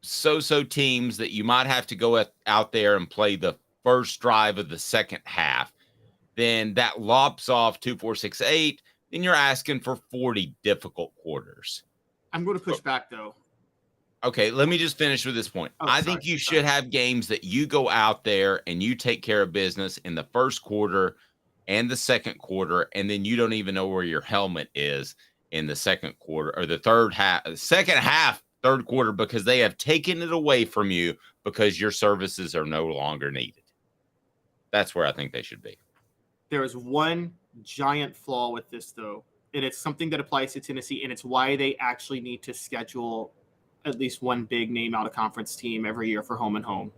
so-so teams that you might have to go out there and play the first drive of the second half, then that lops off 2, 4, 6, 8. Then you're asking for 40 difficult quarters. I'm going to push back, though. Okay, let me just finish with this point. I think you should have games that you go out there and you take care of business in the first quarter and the second quarter, and then you don't even know where your helmet is in the second quarter or the second half, third quarter, because they have taken it away from you because your services are no longer needed. That's where I think they should be. There is one giant flaw with this, though, and it's something that applies to Tennessee, and it's why they actually need to schedule at least one big name out of conference team every year for home and home.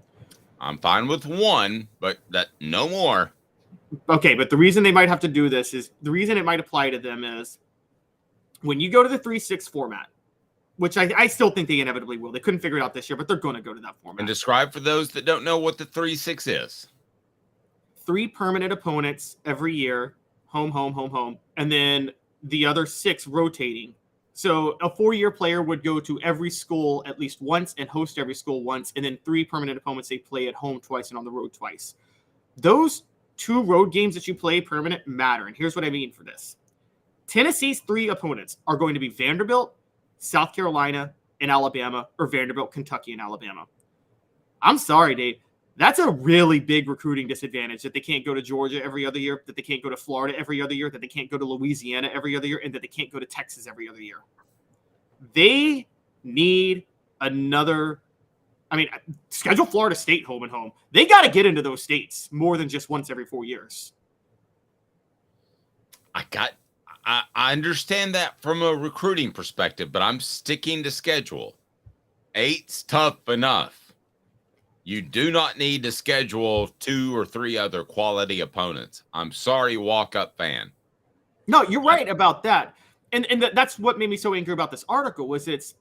I'm fine with one, but that no more. Okay, but the reason they might have to do this is the reason it might apply to them is when you go to the 3-6 format, which I still think they inevitably will. They couldn't figure it out this year, but they're going to go to that format. And describe for those that don't know what the 3-6 is. 3 permanent opponents every year, home, and then the other 6 rotating. So a 4-year player would go to every school at least once and host every school once, and then 3 permanent opponents they play at home twice and on the road twice. Those 2 road games that you play permanent matter, and here's what I mean for this. Tennessee's 3 opponents are going to be Vanderbilt, South Carolina, and Alabama, or Vanderbilt, Kentucky, and Alabama. I'm sorry, Dave. That's a really big recruiting disadvantage that they can't go to Georgia every other year, that they can't go to Florida every other year, that they can't go to Louisiana every other year, and that they can't go to Texas every other year. They need another, schedule Florida State home and home. They got to get into those states more than just once every 4 years. I understand that from a recruiting perspective, but I'm sticking to schedule. 8's tough enough. You do not need to schedule 2 or 3 other quality opponents. I'm sorry, walk-up fan. No, you're right about that. And that's what made me so angry about this article was it's,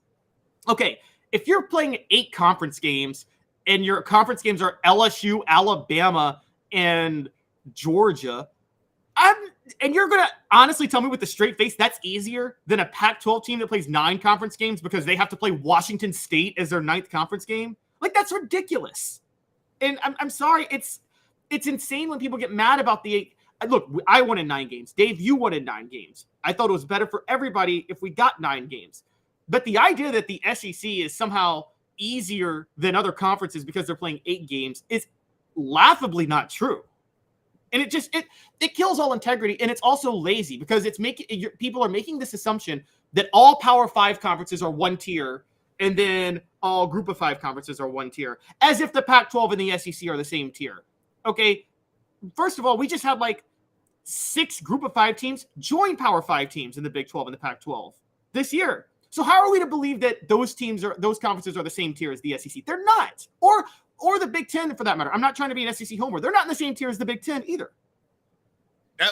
okay, if you're playing 8 conference games and your conference games are LSU, Alabama, and Georgia, and you're going to honestly tell me with a straight face that's easier than a Pac-12 team that plays 9 conference games because they have to play Washington State as their 9th conference game? Like, that's ridiculous. And I'm sorry, it's insane when people get mad about the look. I wanted 9 games. Dave, you wanted 9 games. I thought it was better for everybody if we got 9 games. But the idea that the SEC is somehow easier than other conferences because they're playing 8 games is laughably not true. And it kills all integrity, and it's also lazy because it's making people are making this assumption that all Power 5 conferences are one tier, and then all Group of 5 conferences are one tier, as if the Pac-12 and the SEC are the same tier. Okay, first of all, we just had like 6 Group of 5 teams join Power 5 teams in the Big 12 and the Pac-12 this year. So how are we to believe that those conferences are the same tier as the SEC? They're not. Or the Big 10 for that matter. I'm not trying to be an SEC homer. They're not in the same tier as the Big 10 either. Yep,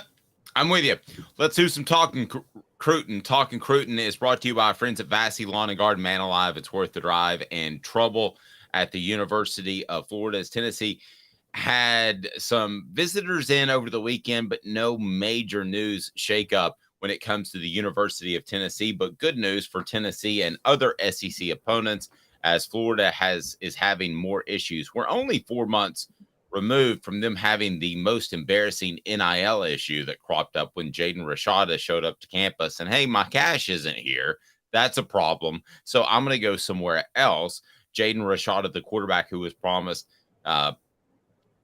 I'm with you. Let's do some talking Cruton. Talking Cruton is brought to you by our friends at Vassy Lawn and Garden. Man alive, it's worth the drive. And trouble at the University of Florida as Tennessee had some visitors in over the weekend, but no major news shakeup when it comes to the University of Tennessee. But good news for Tennessee and other SEC opponents, as Florida is having more issues. We're only 4 months removed from them having the most embarrassing NIL issue that cropped up when Jaden Rashada showed up to campus and, hey, my cash isn't here. That's a problem. So I'm going to go somewhere else. Jaden Rashada, the quarterback who was promised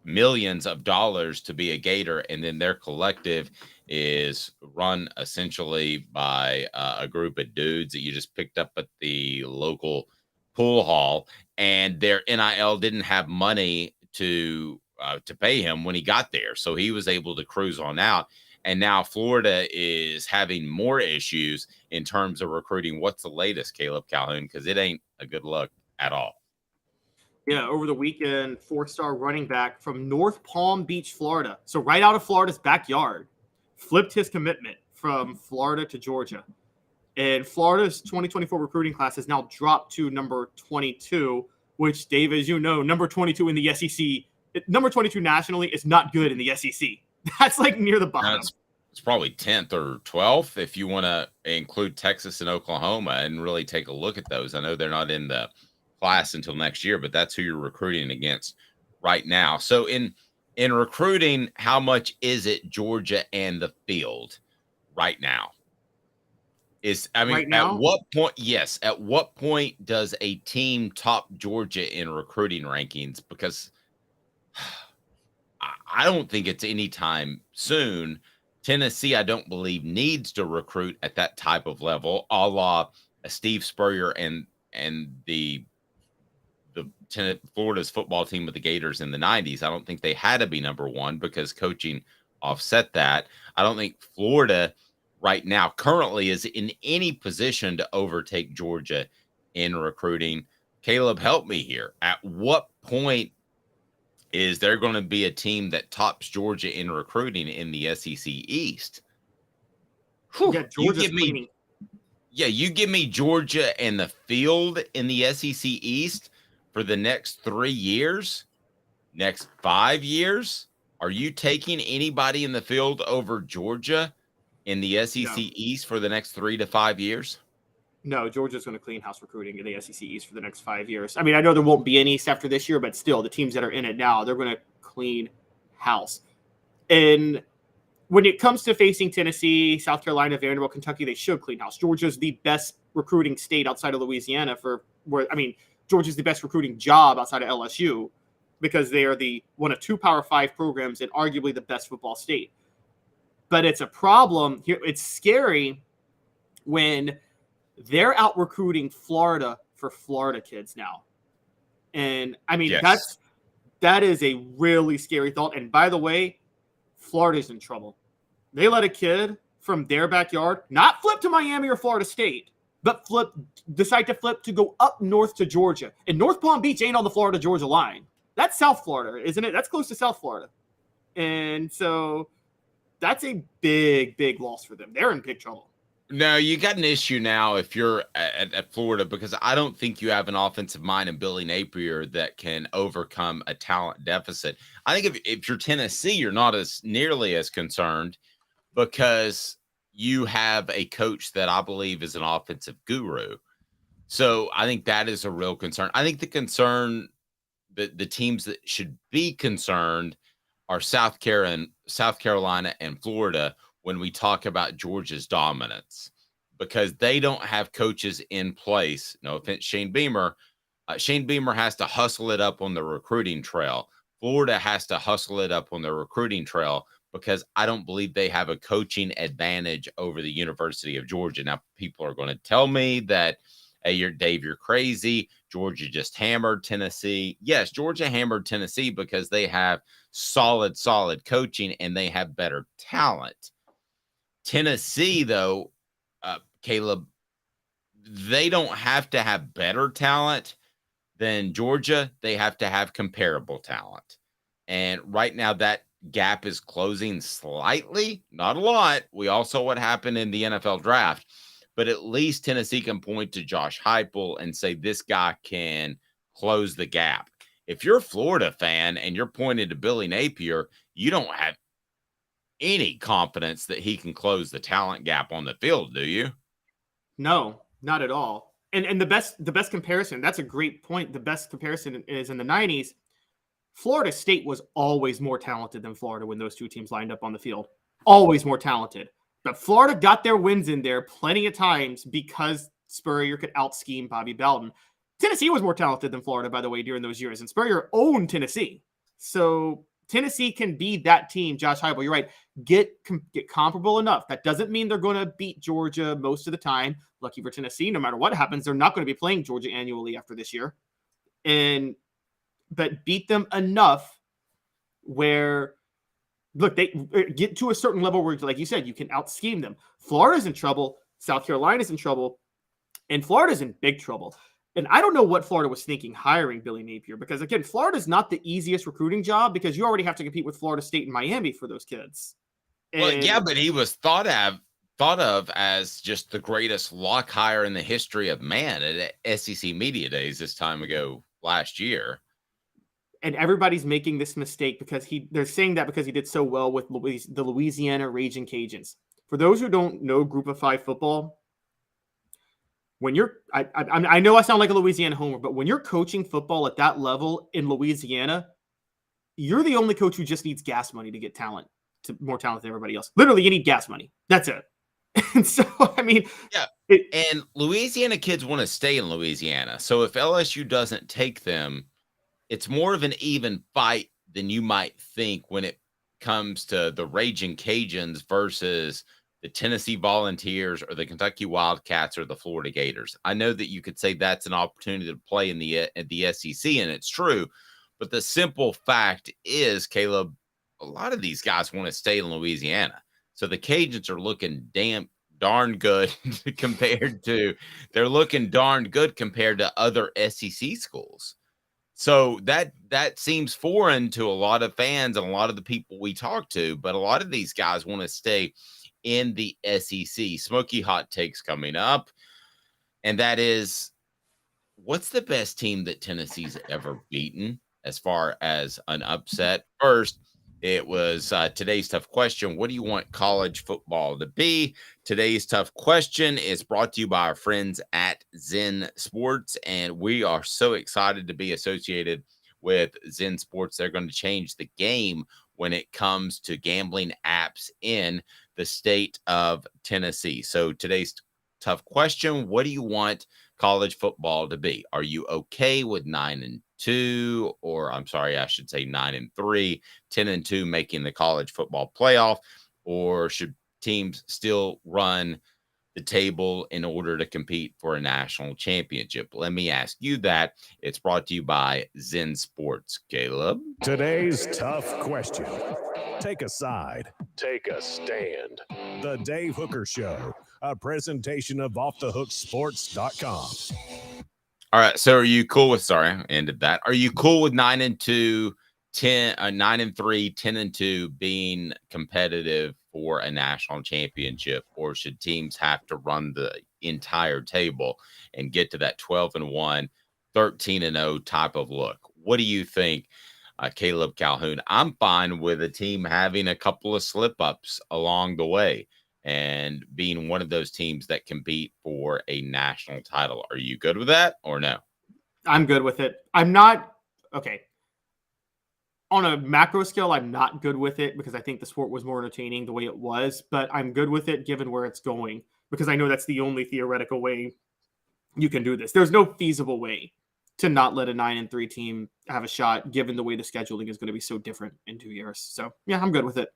millions of dollars to be a Gator, and then their collective is run essentially by a group of dudes that you just picked up at the local pool hall, and their NIL didn't have money to pay him when he got there. So he was able to cruise on out. And now Florida is having more issues in terms of recruiting. What's the latest, Caleb Calhoun? Because it ain't a good look at all. Yeah, over the weekend, 4-star running back from North Palm Beach, Florida. So right out of Florida's backyard, flipped his commitment from Florida to Georgia. And Florida's 2024 recruiting class has now dropped to number 22, which, Dave, as you know, number 22 in the SEC, number 22 nationally is not good in the SEC. That's like near the bottom. It's probably 10th or 12th if you want to include Texas and Oklahoma and really take a look at those. I know they're not in the class until next year, but that's who you're recruiting against right now. So in recruiting, how much is it Georgia and the field right now? At what point? Yes. At what point does a team top Georgia in recruiting rankings? Because I don't think it's anytime soon. Tennessee, I don't believe, needs to recruit at that type of level, a la Steve Spurrier and the Florida's football team with the Gators in the 90s. I don't think they had to be number one because coaching offset that. I don't think Florida right now currently is in any position to overtake Georgia in recruiting. Caleb, help me here. At what point is there going to be a team that tops Georgia in recruiting in the SEC East? Yeah, Georgia's cleaning. Yeah, you give me Georgia and the field in the SEC East for the next 3 years, next 5 years. Are you taking anybody in the field over Georgia in the SEC East for the next 3 to 5 years? No, Georgia's going to clean house recruiting in the SEC East for the next 5 years. I mean, I know there won't be any East after this year, but still, the teams that are in it now, they're going to clean house. And when it comes to facing Tennessee, South Carolina, Vanderbilt, Kentucky, they should clean house. Georgia's the best recruiting state outside of Louisiana Georgia's the best recruiting job outside of LSU because they are one of 2 Power 5 programs and arguably the best football state. But it's a problem here. It's scary when they're out recruiting Florida for Florida kids now. And I mean, yes. that is a really scary thought. And by the way, Florida's in trouble. They let a kid from their backyard not flip to Miami or Florida State, but decide to flip to go up north to Georgia. And North Palm Beach ain't on the Florida-Georgia line. That's South Florida, isn't it? That's close to South Florida. And so that's a big, big loss for them. They're in big trouble. No, you got an issue now if you're at Florida, because I don't think you have an offensive mind in Billy Napier that can overcome a talent deficit. I think if you're Tennessee, you're not nearly as concerned because you have a coach that I believe is an offensive guru. So I think that is a real concern. I think the concern the teams that should be concerned are South Carolina and Florida when we talk about Georgia's dominance, because they don't have coaches in place. No offense, Shane Beamer. Shane Beamer has to hustle it up on the recruiting trail. Florida has to hustle it up on the recruiting trail because I don't believe they have a coaching advantage over the University of Georgia. Now, people are going to tell me that, hey, you're crazy. Georgia just hammered Tennessee. Yes, Georgia hammered Tennessee because they have solid coaching and they have better talent. Tennessee, though, Caleb, they don't have to have better talent than Georgia. They have to have comparable talent. And right now that gap is closing slightly, not a lot. We all saw what happened in the NFL draft, but at least Tennessee can point to Josh Heupel and say this guy can close the gap. If you're a Florida fan and you're pointing to Billy Napier, you don't have any confidence that he can close the talent gap on the field, do you? No, not at all. And the best comparison, that's a great point. The best comparison is in the 90s. Florida State was always more talented than Florida when those two teams lined up on the field. Always more talented. But Florida got their wins in there plenty of times because Spurrier could out-scheme Bobby Bowden. Tennessee was more talented than Florida, by the way, during those years. And Spurrier owned Tennessee. So Tennessee can be that team. Josh Heupel, you're right. Get comparable enough. That doesn't mean they're going to beat Georgia most of the time. Lucky for Tennessee, no matter what happens, they're not going to be playing Georgia annually after this year. But beat them enough where, look, they get to a certain level where, like you said, you can out-scheme them. Florida's in trouble. South Carolina's in trouble. And Florida's in big trouble. And I don't know what Florida was thinking hiring Billy Napier, because, again, Florida's not the easiest recruiting job because you already have to compete with Florida State and Miami for those kids. Well, yeah, but he was thought of as just the greatest lock hire in the history of man at SEC Media Days this time ago last year. And everybody's making this mistake because they're saying that because he did so well with the Louisiana Raging Cajuns. For those who don't know Group of Five football, when I know I sound like a Louisiana homer, but when you're coaching football at that level in Louisiana, you're the only coach who just needs gas money to get more talent than everybody else. Literally, you need gas money. That's it. And so, I mean, yeah. And Louisiana kids want to stay in Louisiana. So if LSU doesn't take them, it's more of an even fight than you might think when it comes to the Raging Cajuns versus the Tennessee Volunteers or the Kentucky Wildcats or the Florida Gators. I know that you could say that's an opportunity to play in the SEC, and it's true. But the simple fact is, Caleb, a lot of these guys want to stay in Louisiana. So the Cajuns are looking darn good compared to other SEC schools. So that seems foreign to a lot of fans and a lot of the people we talk to, but a lot of these guys want to stay in the SEC. Smoky hot takes coming up, and that is, what's the best team that Tennessee's ever beaten as far as an upset? First, it was today's tough question. What do you want college football to be? Today's tough question is brought to you by our friends at Zen Sports, and we are so excited to be associated with Zen Sports. They're going to change the game when it comes to gambling apps in the state of Tennessee. So today's tough question, what do you want college football to be? Are you okay with 9-2, or I'm sorry, I should say 9-3, 10-2 making the college football playoff, or should teams still run the table in order to compete for a national championship? Let me ask you that. It's brought to you by Zen Sports. Caleb? Today's tough question. Take a side. Take a stand. The Dave Hooker Show, a presentation of offthehooksports.com. All right. So are you cool with, sorry, I ended that. Are you cool with 9-2, 9-3, 10-2 being competitive for a national championship, or should teams have to run the entire table and get to that 12-1, 13-0 type of look? What do you think, Caleb Calhoun? I'm fine with a team having a couple of slip-ups along the way and being one of those teams that compete for a national title. Are you good with that or no? I'm good with it. I'm not okay. On a macro scale, I'm not good with it because I think the sport was more entertaining the way it was, but I'm good with it given where it's going because I know that's the only theoretical way you can do this. There's no feasible way to not let a 9-3 team have a shot given the way the scheduling is going to be so different in 2 years. So, yeah, I'm good with it.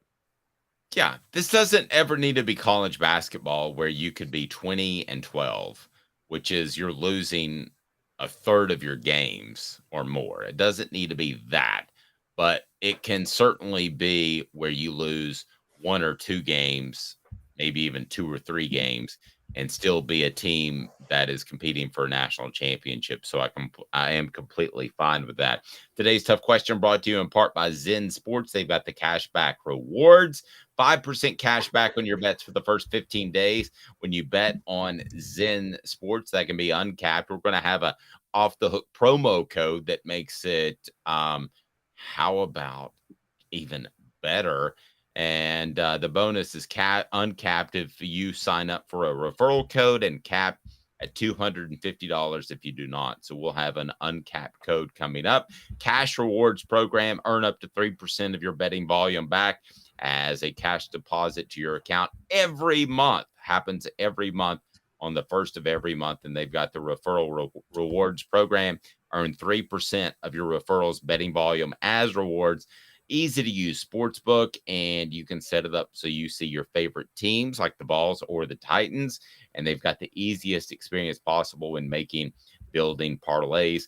Yeah, this doesn't ever need to be college basketball where you could be 20-12, which is you're losing a third of your games or more. It doesn't need to be that, but it can certainly be where you lose 1 or 2 games, maybe even 2 or 3 games, and still be a team that is competing for a national championship. So I am completely fine with that. Today's tough question brought to you in part by Zen Sports. They've got the cashback rewards. 5% cash back on your bets for the first 15 days. When you bet on Zen Sports, that can be uncapped. We're going to have a off the hook promo code that makes it, how about even better? And the bonus is uncapped if you sign up for a referral code and cap at $250 if you do not. So we'll have an uncapped code coming up. Cash rewards program, earn up to 3% of your betting volume back as a cash deposit to your account every month. Happens every month on the first of every month. And they've got the referral rewards program. Earn 3% of your referrals betting volume as rewards. Easy to use sportsbook, and you can set it up so you see your favorite teams like the Vols or the Titans, and they've got the easiest experience possible when building parlays.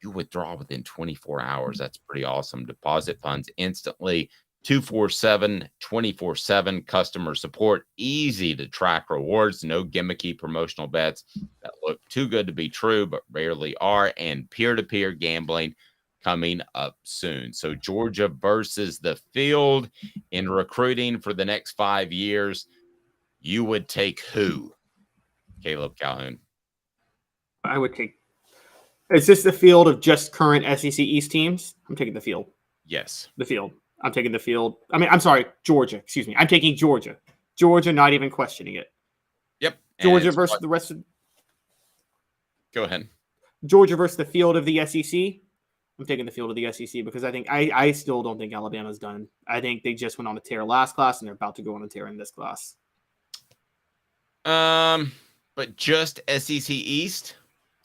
You withdraw within 24 hours. That's pretty awesome. Deposit funds instantly. 247, 24/7 customer support. Easy to track rewards. No gimmicky promotional bets that look too good to be true, but rarely are. And peer-to-peer gambling coming up soon. So Georgia versus the field in recruiting for the next 5 years. You would take who? Caleb Calhoun. I would take. Is this the field of just current SEC East teams? I'm taking the field. Yes. The field. I'm taking the field. I mean, I'm sorry, Georgia. Excuse me. I'm taking Georgia. Georgia, not even questioning it. Yep. Georgia versus the rest of. Go ahead. Georgia versus the field of the SEC. I'm taking the field of the SEC because I think I still don't think Alabama's done. I think they just went on a tear last class and they're about to go on a tear in this class. But just SEC East?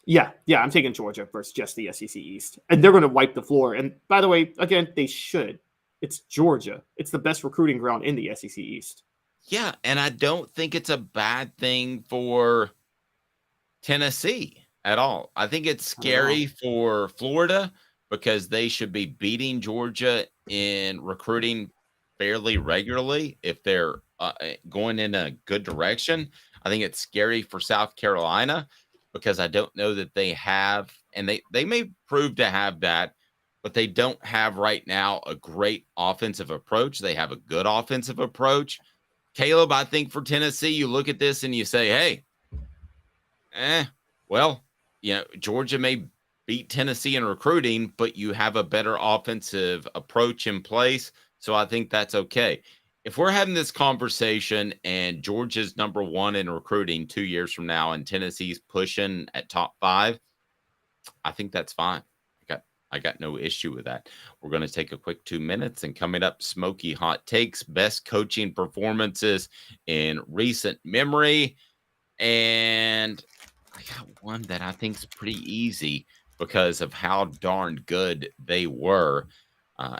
Yeah, I'm taking Georgia versus just the SEC East. And they're going to wipe the floor. And by the way, again, they should. It's Georgia. It's the best recruiting ground in the SEC East. Yeah, and I don't think it's a bad thing for Tennessee at all. I think it's scary for Florida because they should be beating Georgia in recruiting fairly regularly if they're going in a good direction. I think it's scary for South Carolina because I don't know that they have, and they may prove to have that, but they don't have right now a great offensive approach. They have a good offensive approach. Caleb, I think for Tennessee, you look at this and you say, hey, well, Georgia may beat Tennessee in recruiting, but you have a better offensive approach in place. So I think that's okay. If we're having this conversation and Georgia's number 1 in recruiting 2 years from now and Tennessee's pushing at top 5, I think that's fine. I got no issue with that. We're going to take a quick 2 minutes, and coming up, Smoky Hot Takes, best coaching performances in recent memory. And I got one that I think is pretty easy because of how darn good they were.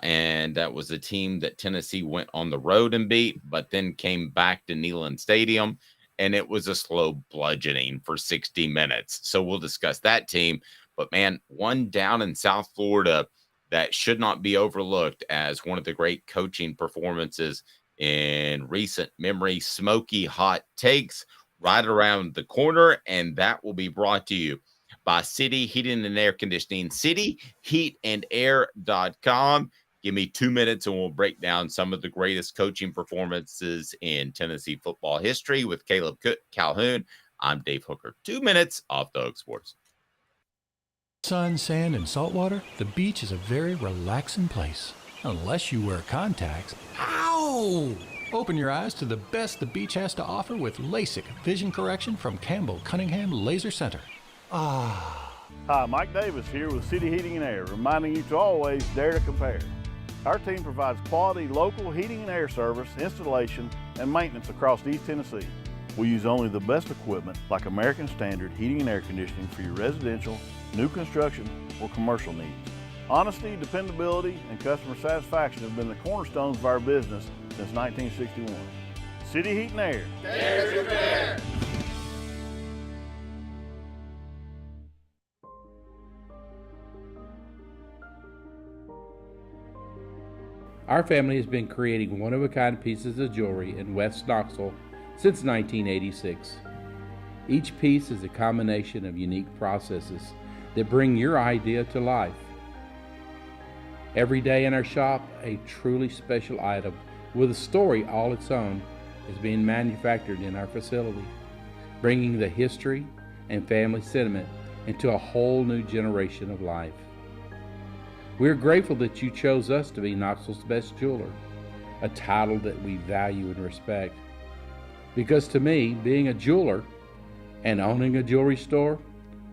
And that was a team that Tennessee went on the road and beat, but then came back to Neyland Stadium, and it was a slow bludgeoning for 60 minutes. So we'll discuss that team. But, man, one down in South Florida that should not be overlooked as one of the great coaching performances in recent memory. Smoky Hot Takes right around the corner, and that will be brought to you by City Heating and Air Conditioning, cityheatandair.com. Give me 2 minutes and we'll break down some of the greatest coaching performances in Tennessee football history with Caleb Calhoun. I'm Dave Hooker. 2 minutes off the Hook Sports. Sun, sand, and salt water, the beach is a very relaxing place. Unless you wear contacts. Ow! Open your eyes to the best the beach has to offer with LASIK vision correction from Campbell Cunningham Laser Center. Ah, Hi, Mike Davis here with City Heating and Air, reminding you to always dare to compare. Our team provides quality local heating and air service, installation, and maintenance across East Tennessee. We use only the best equipment like American Standard heating and air conditioning for your residential, new construction, or commercial needs. Honesty, dependability, and customer satisfaction have been the cornerstones of our business since 1961. City Heat and Air. Dare to compare. Our family has been creating one-of-a-kind pieces of jewelry in West Knoxville since 1986. Each piece is a combination of unique processes that bring your idea to life. Every day in our shop, a truly special item with a story all its own is being manufactured in our facility, bringing the history and family sentiment into a whole new generation of life. We're grateful that you chose us to be Knoxville's best jeweler, a title that we value and respect. Because to me, being a jeweler and owning a jewelry store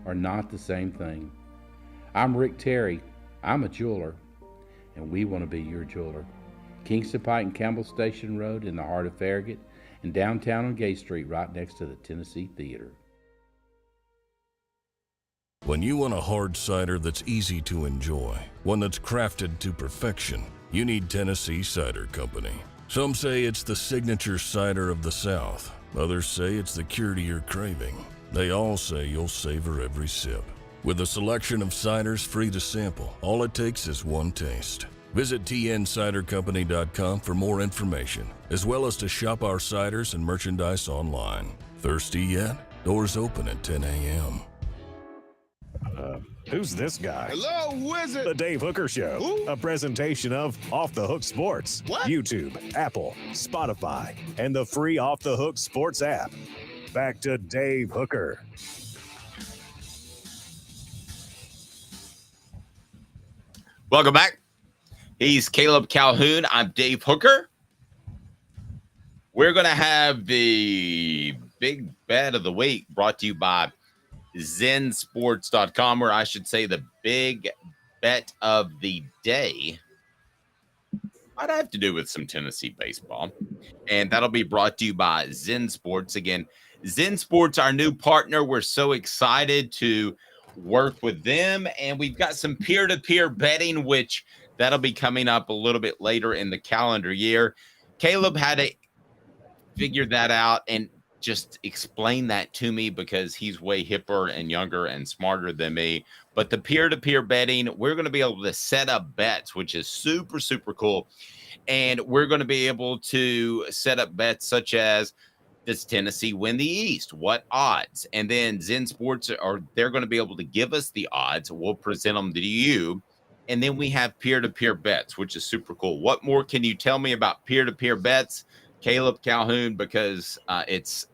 are not the same thing. I'm Rick Terry. I'm a jeweler, and we want to be your jeweler. Kingston Pike and Campbell Station Road in the heart of Farragut, and downtown on Gay Street right next to the Tennessee Theater. When you want a hard cider that's easy to enjoy, one that's crafted to perfection, you need Tennessee Cider Company. Some say it's the signature cider of the South. Others say it's the cure to your craving. They all say you'll savor every sip. With a selection of ciders free to sample, all it takes is one taste. Visit tncidercompany.com for more information, as well as to shop our ciders and merchandise online. Thirsty yet? Doors open at 10 a.m. Who's this guy? Hello, wizard. The Dave Hooker Show, a presentation of Off the Hook Sports. What? YouTube, Apple, Spotify, and the free Off the Hook Sports app. Back to Dave Hooker. Welcome back. He's Caleb Calhoun. I'm Dave Hooker. We're going to have the big bet of the week brought to you by zensports.com, or I should say the big bet of the day might have to do with some Tennessee baseball. And that'll be brought to you by Zen Sports. Again, Zen Sports, our new partner. We're so excited to work with them. And we've got some peer-to-peer betting, which that'll be coming up a little bit later in the calendar year. Caleb had to figure that out and just explain that to me because he's way hipper and younger and smarter than me. But the peer-to-peer betting, we're going to be able to set up bets, which is super, super cool. And we're going to be able to set up bets such as, does Tennessee win the East? What odds? And then Zen Sports, they're going to be able to give us the odds. We'll present them to you. And then we have peer-to-peer bets, which is super cool. What more can you tell me about peer-to-peer bets, Caleb Calhoun? Because it's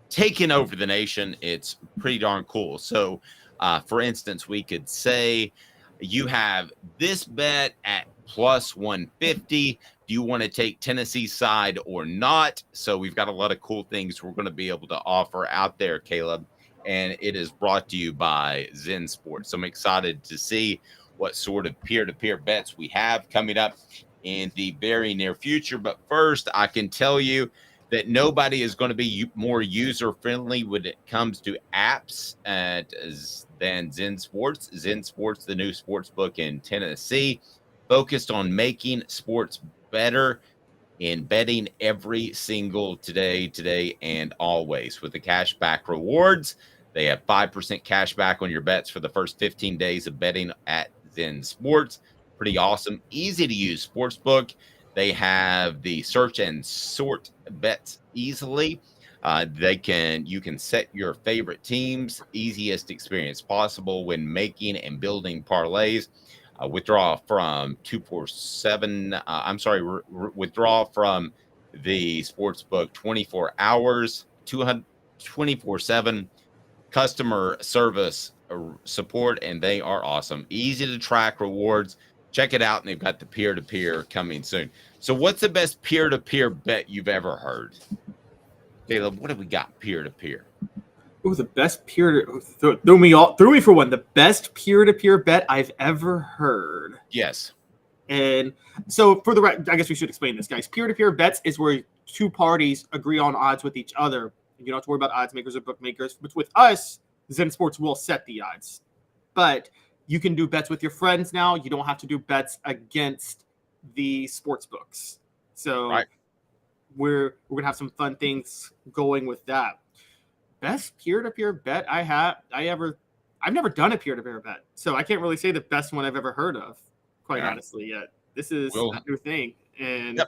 taking over the nation. It's pretty darn cool. So, for instance, we could say you have this bet at plus 150. Do you want to take Tennessee's side or not? So we've got a lot of cool things we're going to be able to offer out there, Caleb. And it is brought to you by Zen Sports. So I'm excited to see what sort of peer-to-peer bets we have coming up in the very near future. But first, I can tell you that nobody is going to be more user-friendly when it comes to apps than Zen Sports. Zen Sports, the new sports book in Tennessee, focused on making sports better in betting every single today, and always. With the cashback rewards, they have 5% cash back on your bets for the first 15 days of betting at Zen Sports. Pretty awesome, easy to use sportsbook. They have the search and sort bets easily. You can set your favorite teams, easiest experience possible when making and building parlays. Withdraw from withdraw from the sportsbook 24 hours, 24/7 customer service support, and they are awesome. Easy to track rewards. Check it out, and they've got the peer-to-peer coming soon. So what's the best peer-to-peer bet you've ever heard? Caleb, what have we got peer-to-peer? Ooh, the best threw me for one. The best peer-to-peer bet I've ever heard. Yes. And so for the I guess we should explain this, guys. Peer-to-peer bets is where two parties agree on odds with each other. You don't have to worry about odds makers or bookmakers. But with us, Zen Sports will set the odds. But you can do bets with your friends now. You don't have to do bets against the sports books. So we're gonna have some fun things going with that. Best peer-to-peer bet I've never done a peer-to-peer bet, so I can't really say the best one I've ever heard of, quite honestly, yet. This is a new thing, and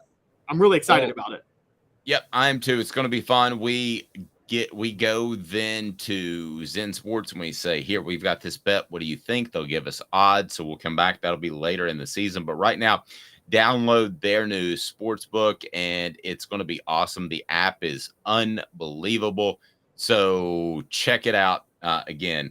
I'm really excited about it. Yep, I am too. It's going to be fun. We go then to Zen Sports and we say, here, we've got this bet. What do you think? They'll give us odds, so we'll come back. That'll be later in the season, but right now, download their new sports book, and it's going to be awesome. The app is unbelievable. So check it out. Again,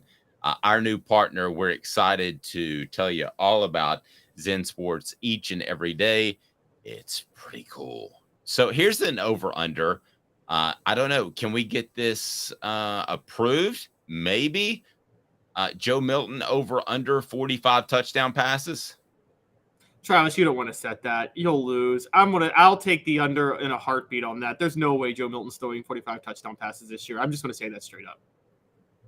our new partner, we're excited to tell you all about Zen Sports each and every day. It's pretty cool. So here's an over-under. I don't know. Can we get this approved? Maybe. Joe Milton over-under 45 touchdown passes. Travis, you don't want to set that. You'll lose. I'll take the under in a heartbeat on that. There's no way Joe Milton's throwing 45 touchdown passes this year. I'm just going to say that straight up.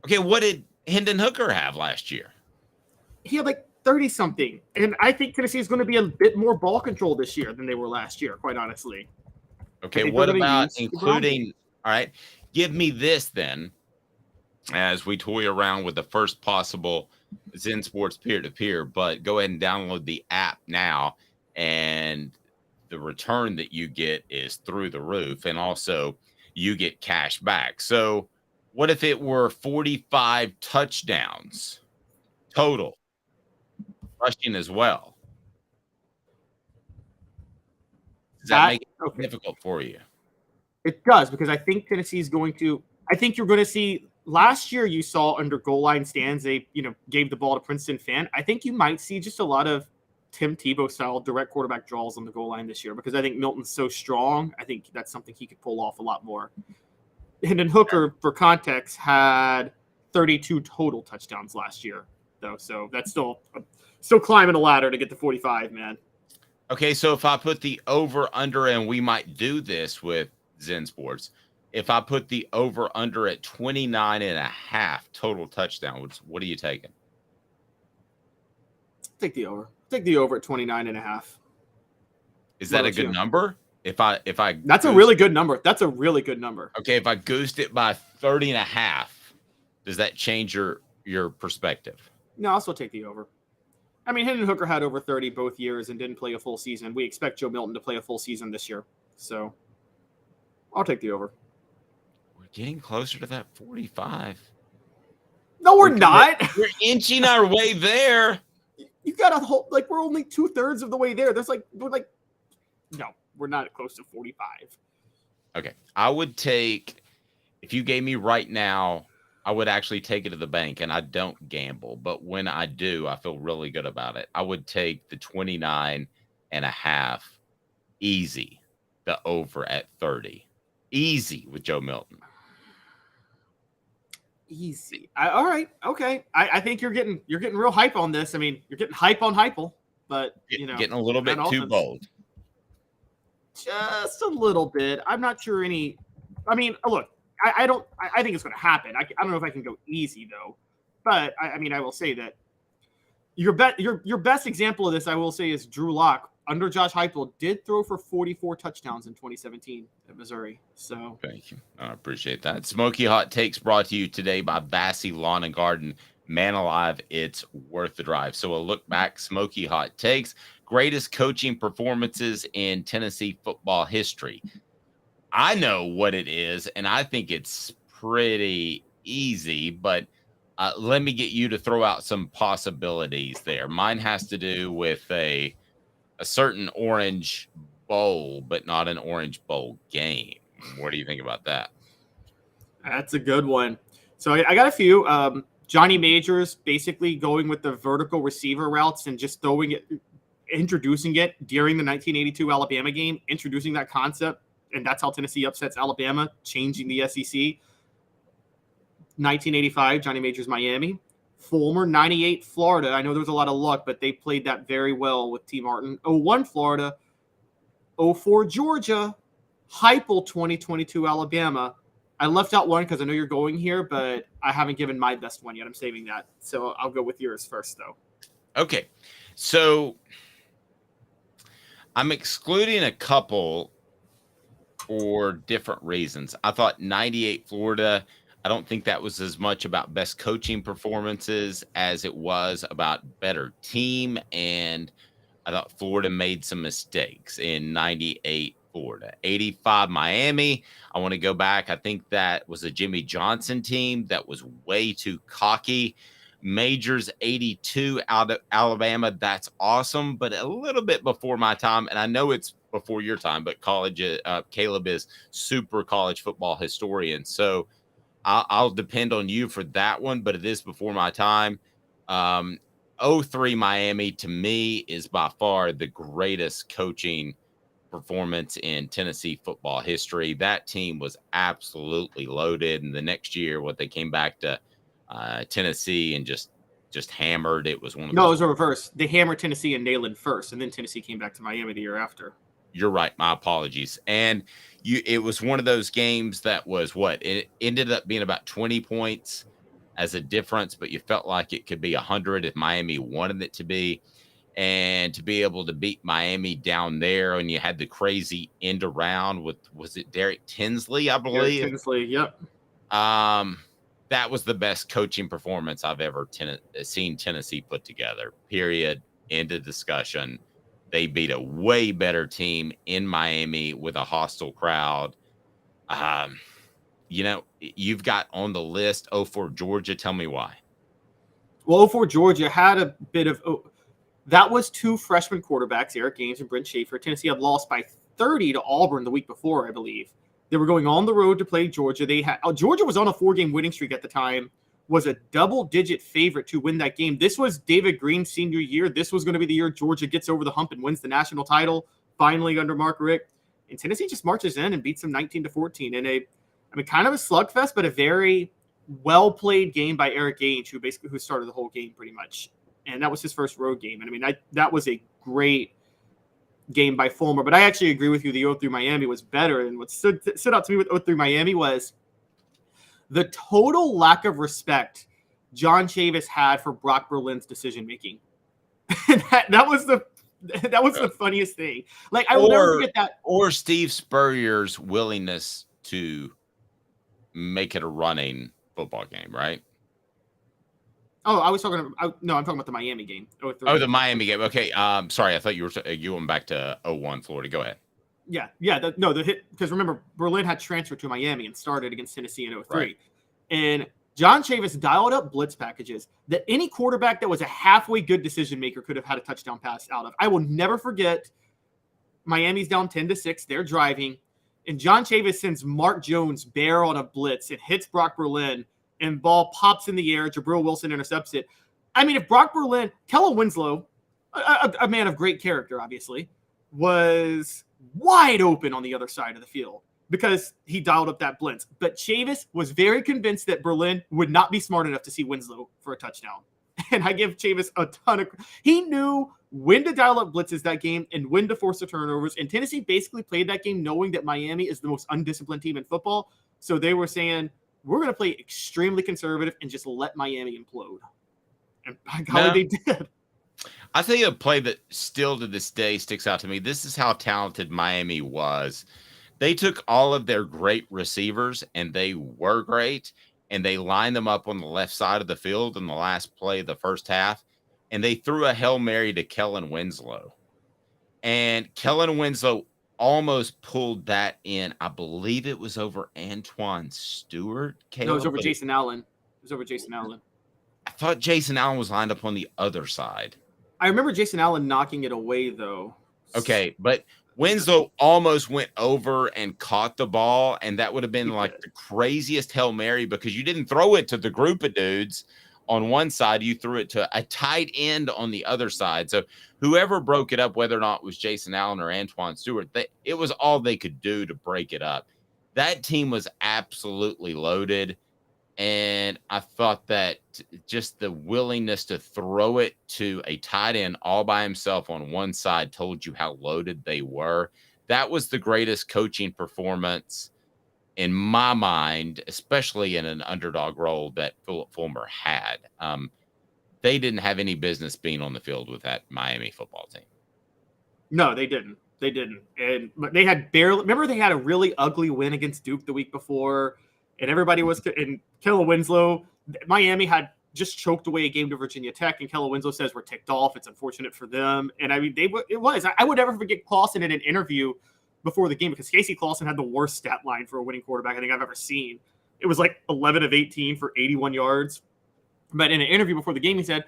Okay, what did Hendon Hooker have last year? He had like 30-something. And I think Tennessee is going to be a bit more ball control this year than they were last year, quite honestly. Okay, what about including – all right, give me this then as we toy around with the first possible – Zen Sports peer-to-peer, but go ahead and download the app now, and the return that you get is through the roof, and also you get cash back. So what if it were 45 touchdowns total, rushing as well? Does that make it difficult for you? It does, because I think Tennessee is going to – I think you're going to see – last year you saw under goal line stands, they gave the ball to Princeton Fan. I think you might see just a lot of Tim Tebow style direct quarterback draws on the goal line this year, because I think Milton's so strong. I think that's something he could pull off a lot more. Hendon Hooker, for context, had 32 total touchdowns last year, though. So that's still climbing a ladder to get to 45, man. Okay, so if I put the over under, and we might do this with Zen Sports, if I put the over-under at 29.5 total touchdowns, what are you taking? Take the over. Take the over at 29.5. Is that a good number? If I That's a really good number. That's a really good number. Okay, if I goosed it by 30.5, does that change your perspective? No, I'll still take the over. I mean, Hendon Hooker had over 30 both years and didn't play a full season. We expect Joe Milton to play a full season this year. So I'll take the over. Getting closer to that 45. No, we're not. We're inching our way there. You got a whole we're only 2/3 of the way there. No, we're not close to 45. Okay, I would take, if you gave me right now, I would actually take it to the bank, and I don't gamble, but when I do, I feel really good about it. I would take the 29.5 easy, the over at 30, easy with Joe Milton. Easy. All right. Okay. I think you're getting real hype on this. I mean, you're getting hype on Hypel, but getting a little bit too bold. Just a little bit. I'm not sure any. I mean, look, I think it's going to happen. I don't know if I can go easy though, but I mean, I will say that your best example of this, I will say, is Drew Lock under Josh Heupel did throw for 44 touchdowns in 2017 at Missouri. So thank you. I appreciate that. Smoky Hot Takes brought to you today by Bassey Lawn and Garden. Man alive, it's worth the drive. So a look back, Smoky Hot Takes, greatest coaching performances in Tennessee football history. I know what it is, and I think it's pretty easy, but let me get you to throw out some possibilities there. Mine has to do with a certain Orange Bowl, but not an Orange Bowl game. What do you think about that? That's a good one. So I got a few. Johnny Majors basically going with the vertical receiver routes and just throwing it, introducing it during the 1982 Alabama game, introducing that concept, and that's how Tennessee upsets Alabama, changing the SEC. 1985, Johnny Majors, Miami. Fulmer, 98, Florida. I know there was a lot of luck, but they played that very well with T. Martin. 01, Florida. 04, Georgia. Heupel, 2022, Alabama. I left out one because I know you're going here, but I haven't given my best one yet. I'm saving that. So I'll go with yours first, though. Okay. So I'm excluding a couple for different reasons. I thought 98 Florida, I don't think that was as much about best coaching performances as it was about better team. And I thought Florida made some mistakes in 98 Florida. 85 Miami, I want to go back. I think that was a Jimmy Johnson team that was way too cocky. Majors 82 out of Alabama, that's awesome, but a little bit before my time. And I know it's before your time, but Caleb is super college football historian. So I'll depend on you for that one, but it is before my time. 03 Miami to me is by far the greatest coaching performance in Tennessee football history. That team was absolutely loaded. And the next year, what they came back to Tennessee and just hammered. It was one of No, it was a reverse. They hammered Tennessee and Neyland first, and then Tennessee came back to Miami the year after. You're right. My apologies. And it was one of those games that was it ended up being about 20 points as a difference, but you felt like it could be 100 if Miami wanted it to be. And to be able to beat Miami down there, and you had the crazy end around with, was it Derek Tinsley, I believe? Derek Tinsley, yep. That was the best coaching performance I've ever seen Tennessee put together, period. End of discussion. They beat a way better team in Miami with a hostile crowd. You've got on the list 04 Georgia. Tell me why. Well, 04 Georgia had a bit of that was two freshman quarterbacks, Eric Gaines and Brent Schaefer. Tennessee had lost by 30 to Auburn the week before, I believe. They were going on the road to play Georgia. Georgia was on a 4-game winning streak at the time, was a double-digit favorite to win that game. This was David Green's senior year. This was going to be the year Georgia gets over the hump and wins the national title, finally under Mark Richt. And Tennessee just marches in and beats them 19-14 in kind of a slugfest, but a very well-played game by Eric Gaines, who started the whole game pretty much. And that was his first road game. And that was a great game by Fulmer. But I actually agree with you. The 0-3 Miami was better. And what stood out to me with 0-3 Miami was the total lack of respect John Chavis had for Brock Berlin's decision making. And that was the funniest thing. Like, I will never forget that. Or Steve Spurrier's willingness to make it a running football game, right? Oh, I'm talking about the Miami game. 0-3. Oh, the Miami game. Okay. Sorry, I thought you went back to 01 Florida. Go ahead. Yeah. The hit, because remember, Berlin had transferred to Miami and started against Tennessee in 03. Right. And John Chavis dialed up blitz packages that any quarterback that was a halfway good decision maker could have had a touchdown pass out of. I will never forget Miami's down 10-6. They're driving. And John Chavis sends Mark Jones bare on a blitz. It hits Brock Berlin, and ball pops in the air. Jabril Wilson intercepts it. If Brock Berlin, Kellen Winslow, a man of great character, obviously, was wide open on the other side of the field because he dialed up that blitz. But Chavis was very convinced that Berlin would not be smart enough to see Winslow for a touchdown. And I give Chavis a ton of – he knew when to dial up blitzes that game and when to force the turnovers. And Tennessee basically played that game knowing that Miami is the most undisciplined team in football. So they were saying, we're going to play extremely conservative and just let Miami implode. And by golly, they did. I think a play that still to this day sticks out to me. This is how talented Miami was. They took all of their great receivers, and they were great, and they lined them up on the left side of the field in the last play of the first half, and they threw a Hail Mary to Kellen Winslow. And Kellen Winslow almost pulled that in. I believe it was over Antoine Stewart. No, it was over Jason Allen. I thought Jason Allen was lined up on the other side. I remember Jason Allen knocking it away, though. Okay, but Winslow almost went over and caught the ball, and that would have been like the craziest Hail Mary because you didn't throw it to the group of dudes on one side. You threw it to a tight end on the other side. So whoever broke it up, whether or not it was Jason Allen or Antoine Stewart, it was all they could do to break it up. That team was absolutely loaded. And I thought that just the willingness to throw it to a tight end all by himself on one side told you how loaded they were. That was the greatest coaching performance in my mind, especially in an underdog role that Philip Fulmer had. They didn't have any business being on the field with that Miami football team. No, they didn't. They didn't. And they had barely. Remember, they had a really ugly win against Duke the week before, and everybody was. And Kellen Winslow, Miami had just choked away a game to Virginia Tech, and Kellen Winslow says we're ticked off. It's unfortunate for them, and I mean, it was. I would never forget Clausen in an interview before the game because Casey Clausen had the worst stat line for a winning quarterback I think I've ever seen. It was like 11 of 18 for 81 yards. But in an interview before the game, he said,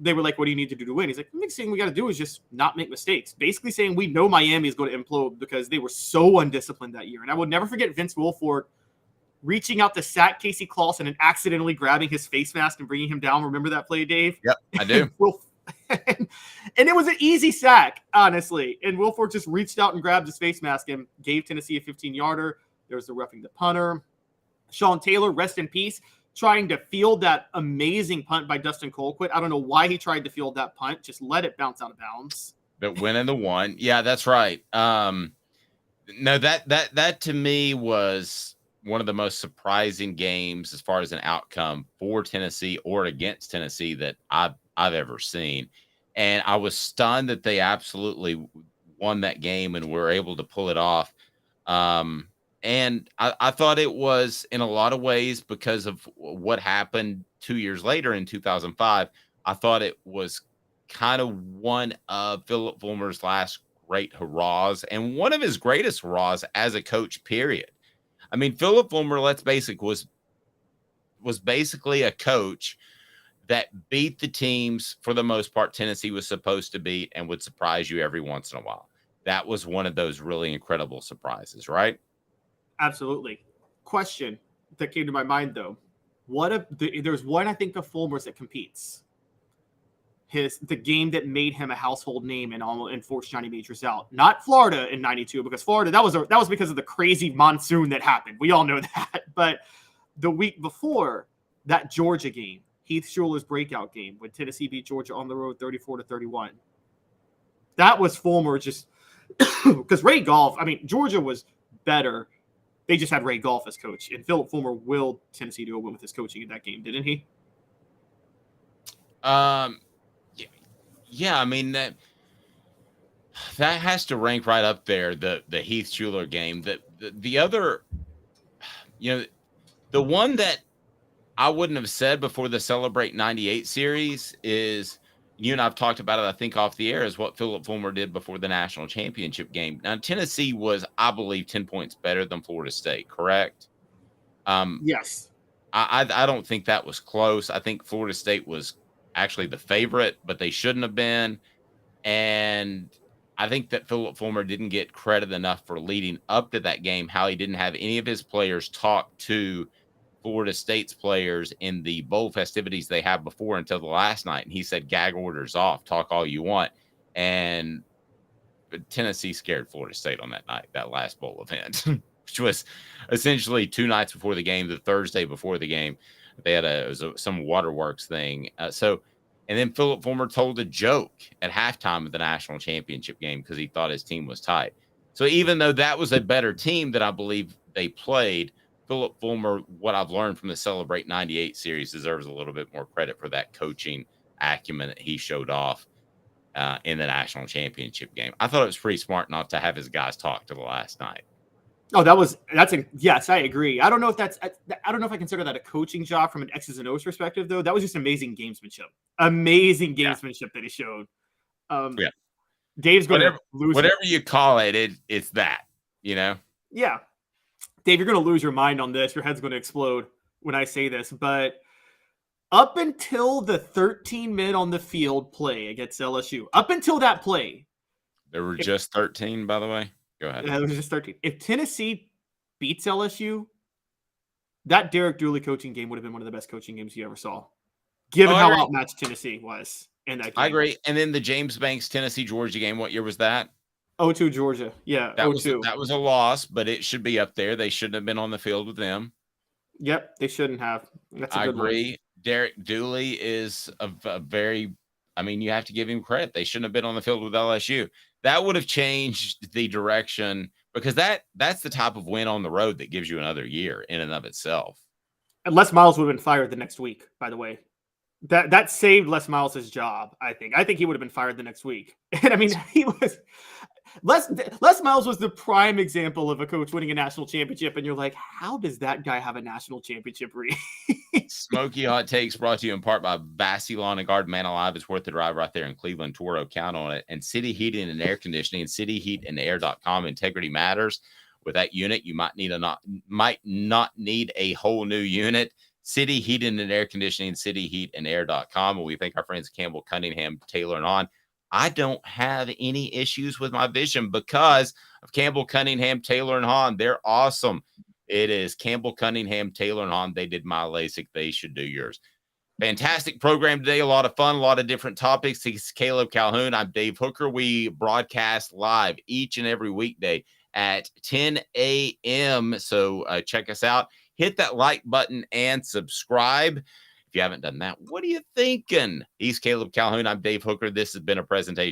they were like, what do you need to do to win? He's like, the next thing we got to do is just not make mistakes. Basically saying we know Miami is going to implode because they were so undisciplined that year. And I would never forget Vince Wilfork reaching out to sack Casey Clausen and accidentally grabbing his face mask and bringing him down. Remember that play, Dave? Yep, I do. And it was an easy sack, honestly. And Wilfork just reached out and grabbed his face mask and gave Tennessee a 15-yarder. There was the roughing the punter. Sean Taylor, rest in peace, trying to field that amazing punt by Dustin Colquitt. I don't know why he tried to field that punt. Just let it bounce out of bounds. That win in the one. Yeah, that's right. No, that to me was one of the most surprising games as far as an outcome for Tennessee or against Tennessee that I've ever seen. And I was stunned that they absolutely won that game and were able to pull it off. And I thought it was in a lot of ways because of what happened 2 years later in 2005. I thought it was kind of one of Philip Fulmer's last great hurrahs and one of his greatest hurrahs as a coach, period. I mean, Philip Fulmer, let's basic, was basically a coach that beat the teams for the most part Tennessee was supposed to beat and would surprise you every once in a while. That was one of those really incredible surprises, right? Absolutely. Question that came to my mind, though. There's one, I think, of Fulmer's that competes. The game that made him a household name and forced Johnny Majors out. Not Florida in 92, because Florida, that was because of the crazy monsoon that happened. We all know that. But the week before, that Georgia game, Heath Schuler's breakout game, when Tennessee beat Georgia on the road 34-31. That was Fulmer just because Ray Goff, I mean, Georgia was better. They just had Ray Goff as coach, and Philip Fulmer willed Tennessee to a win with his coaching in that game, didn't he? Yeah. I mean that has to rank right up there. The Heath Schuler game. The other, the one that I wouldn't have said before the Celebrate 98 series is, you and I've talked about it, I think, off the air, is what Philip Fulmer did before the national championship game. Now, Tennessee was, I believe, 10 points better than Florida State, correct? Yes. I don't think that was close. I think Florida State was actually the favorite, but they shouldn't have been. And I think that Philip Fulmer didn't get credit enough for leading up to that game, how he didn't have any of his players talk to Florida State's players in the bowl festivities they had before until the last night. And he said, gag orders off, talk all you want. And Tennessee scared Florida State on that night, that last bowl event, which was essentially 2 nights before the game, the Thursday before the game. They had some waterworks thing. And then Philip Fulmer told a joke at halftime of the national championship game because he thought his team was tight. So even though that was a better team that I believe they played, Philip Fulmer, what I've learned from the Celebrate 98 series, deserves a little bit more credit for that coaching acumen that he showed off in the national championship game. I thought it was pretty smart not to have his guys talk to the last night. Oh, yes, I agree. I don't know if I consider that a coaching job from an X's and O's perspective, though. That was just amazing gamesmanship. That he showed. Dave's going to lose. Whatever you call it, it's that, Yeah. Dave, you're going to lose your mind on this. Your head's going to explode when I say this. But up until the 13 men on the field play against LSU, up until that play. There were just 13, by the way. Go ahead. Yeah, it was just 13. If Tennessee beats LSU, that Derek Dooley coaching game would have been one of the best coaching games you ever saw, given how outmatched Tennessee was in that game. I agree. And then the James Banks Tennessee-Georgia game, what year was that? 0-2 Georgia. Yeah, that was a loss, but it should be up there. They shouldn't have been on the field with them. Yep, they shouldn't have. That's a I good agree. one. Derek Dooley is a very, I mean, you have to give him credit. They shouldn't have been on the field with LSU. That would have changed the direction, because that's the type of win on the road that gives you another year in and of itself. And Les Miles would have been fired the next week, by the way. That saved Les Miles' job, I think. I think he would have been fired the next week. And I mean, he was Les Miles was the prime example of a coach winning a national championship, and you're like, how does that guy have a national championship ring? Smoky Hot Takes brought to you in part by Vassy Lawn and Garden. Man alive, it's worth the drive right there in Cleveland. Toro, count on it. And City Heating and Air Conditioning, cityheatandair.com. Integrity matters. With that unit, you might not need a whole new unit. City Heating and Air Conditioning, cityheatandair.com. And we thank our friends Campbell, Cunningham, Taylor, and On. I don't have any issues with my vision because of Campbell, Cunningham, Taylor, and Hahn. They're awesome. It is Campbell, Cunningham, Taylor, and Hahn. They did my LASIK. They should do yours. Fantastic program today. A lot of fun, a lot of different topics. It's Caleb Calhoun. I'm Dave Hooker. We broadcast live each and every weekday at 10 a.m. So check us out. Hit that like button and subscribe. If you haven't done that, what are you thinking? He's Caleb Calhoun. I'm Dave Hooker. This has been a presentation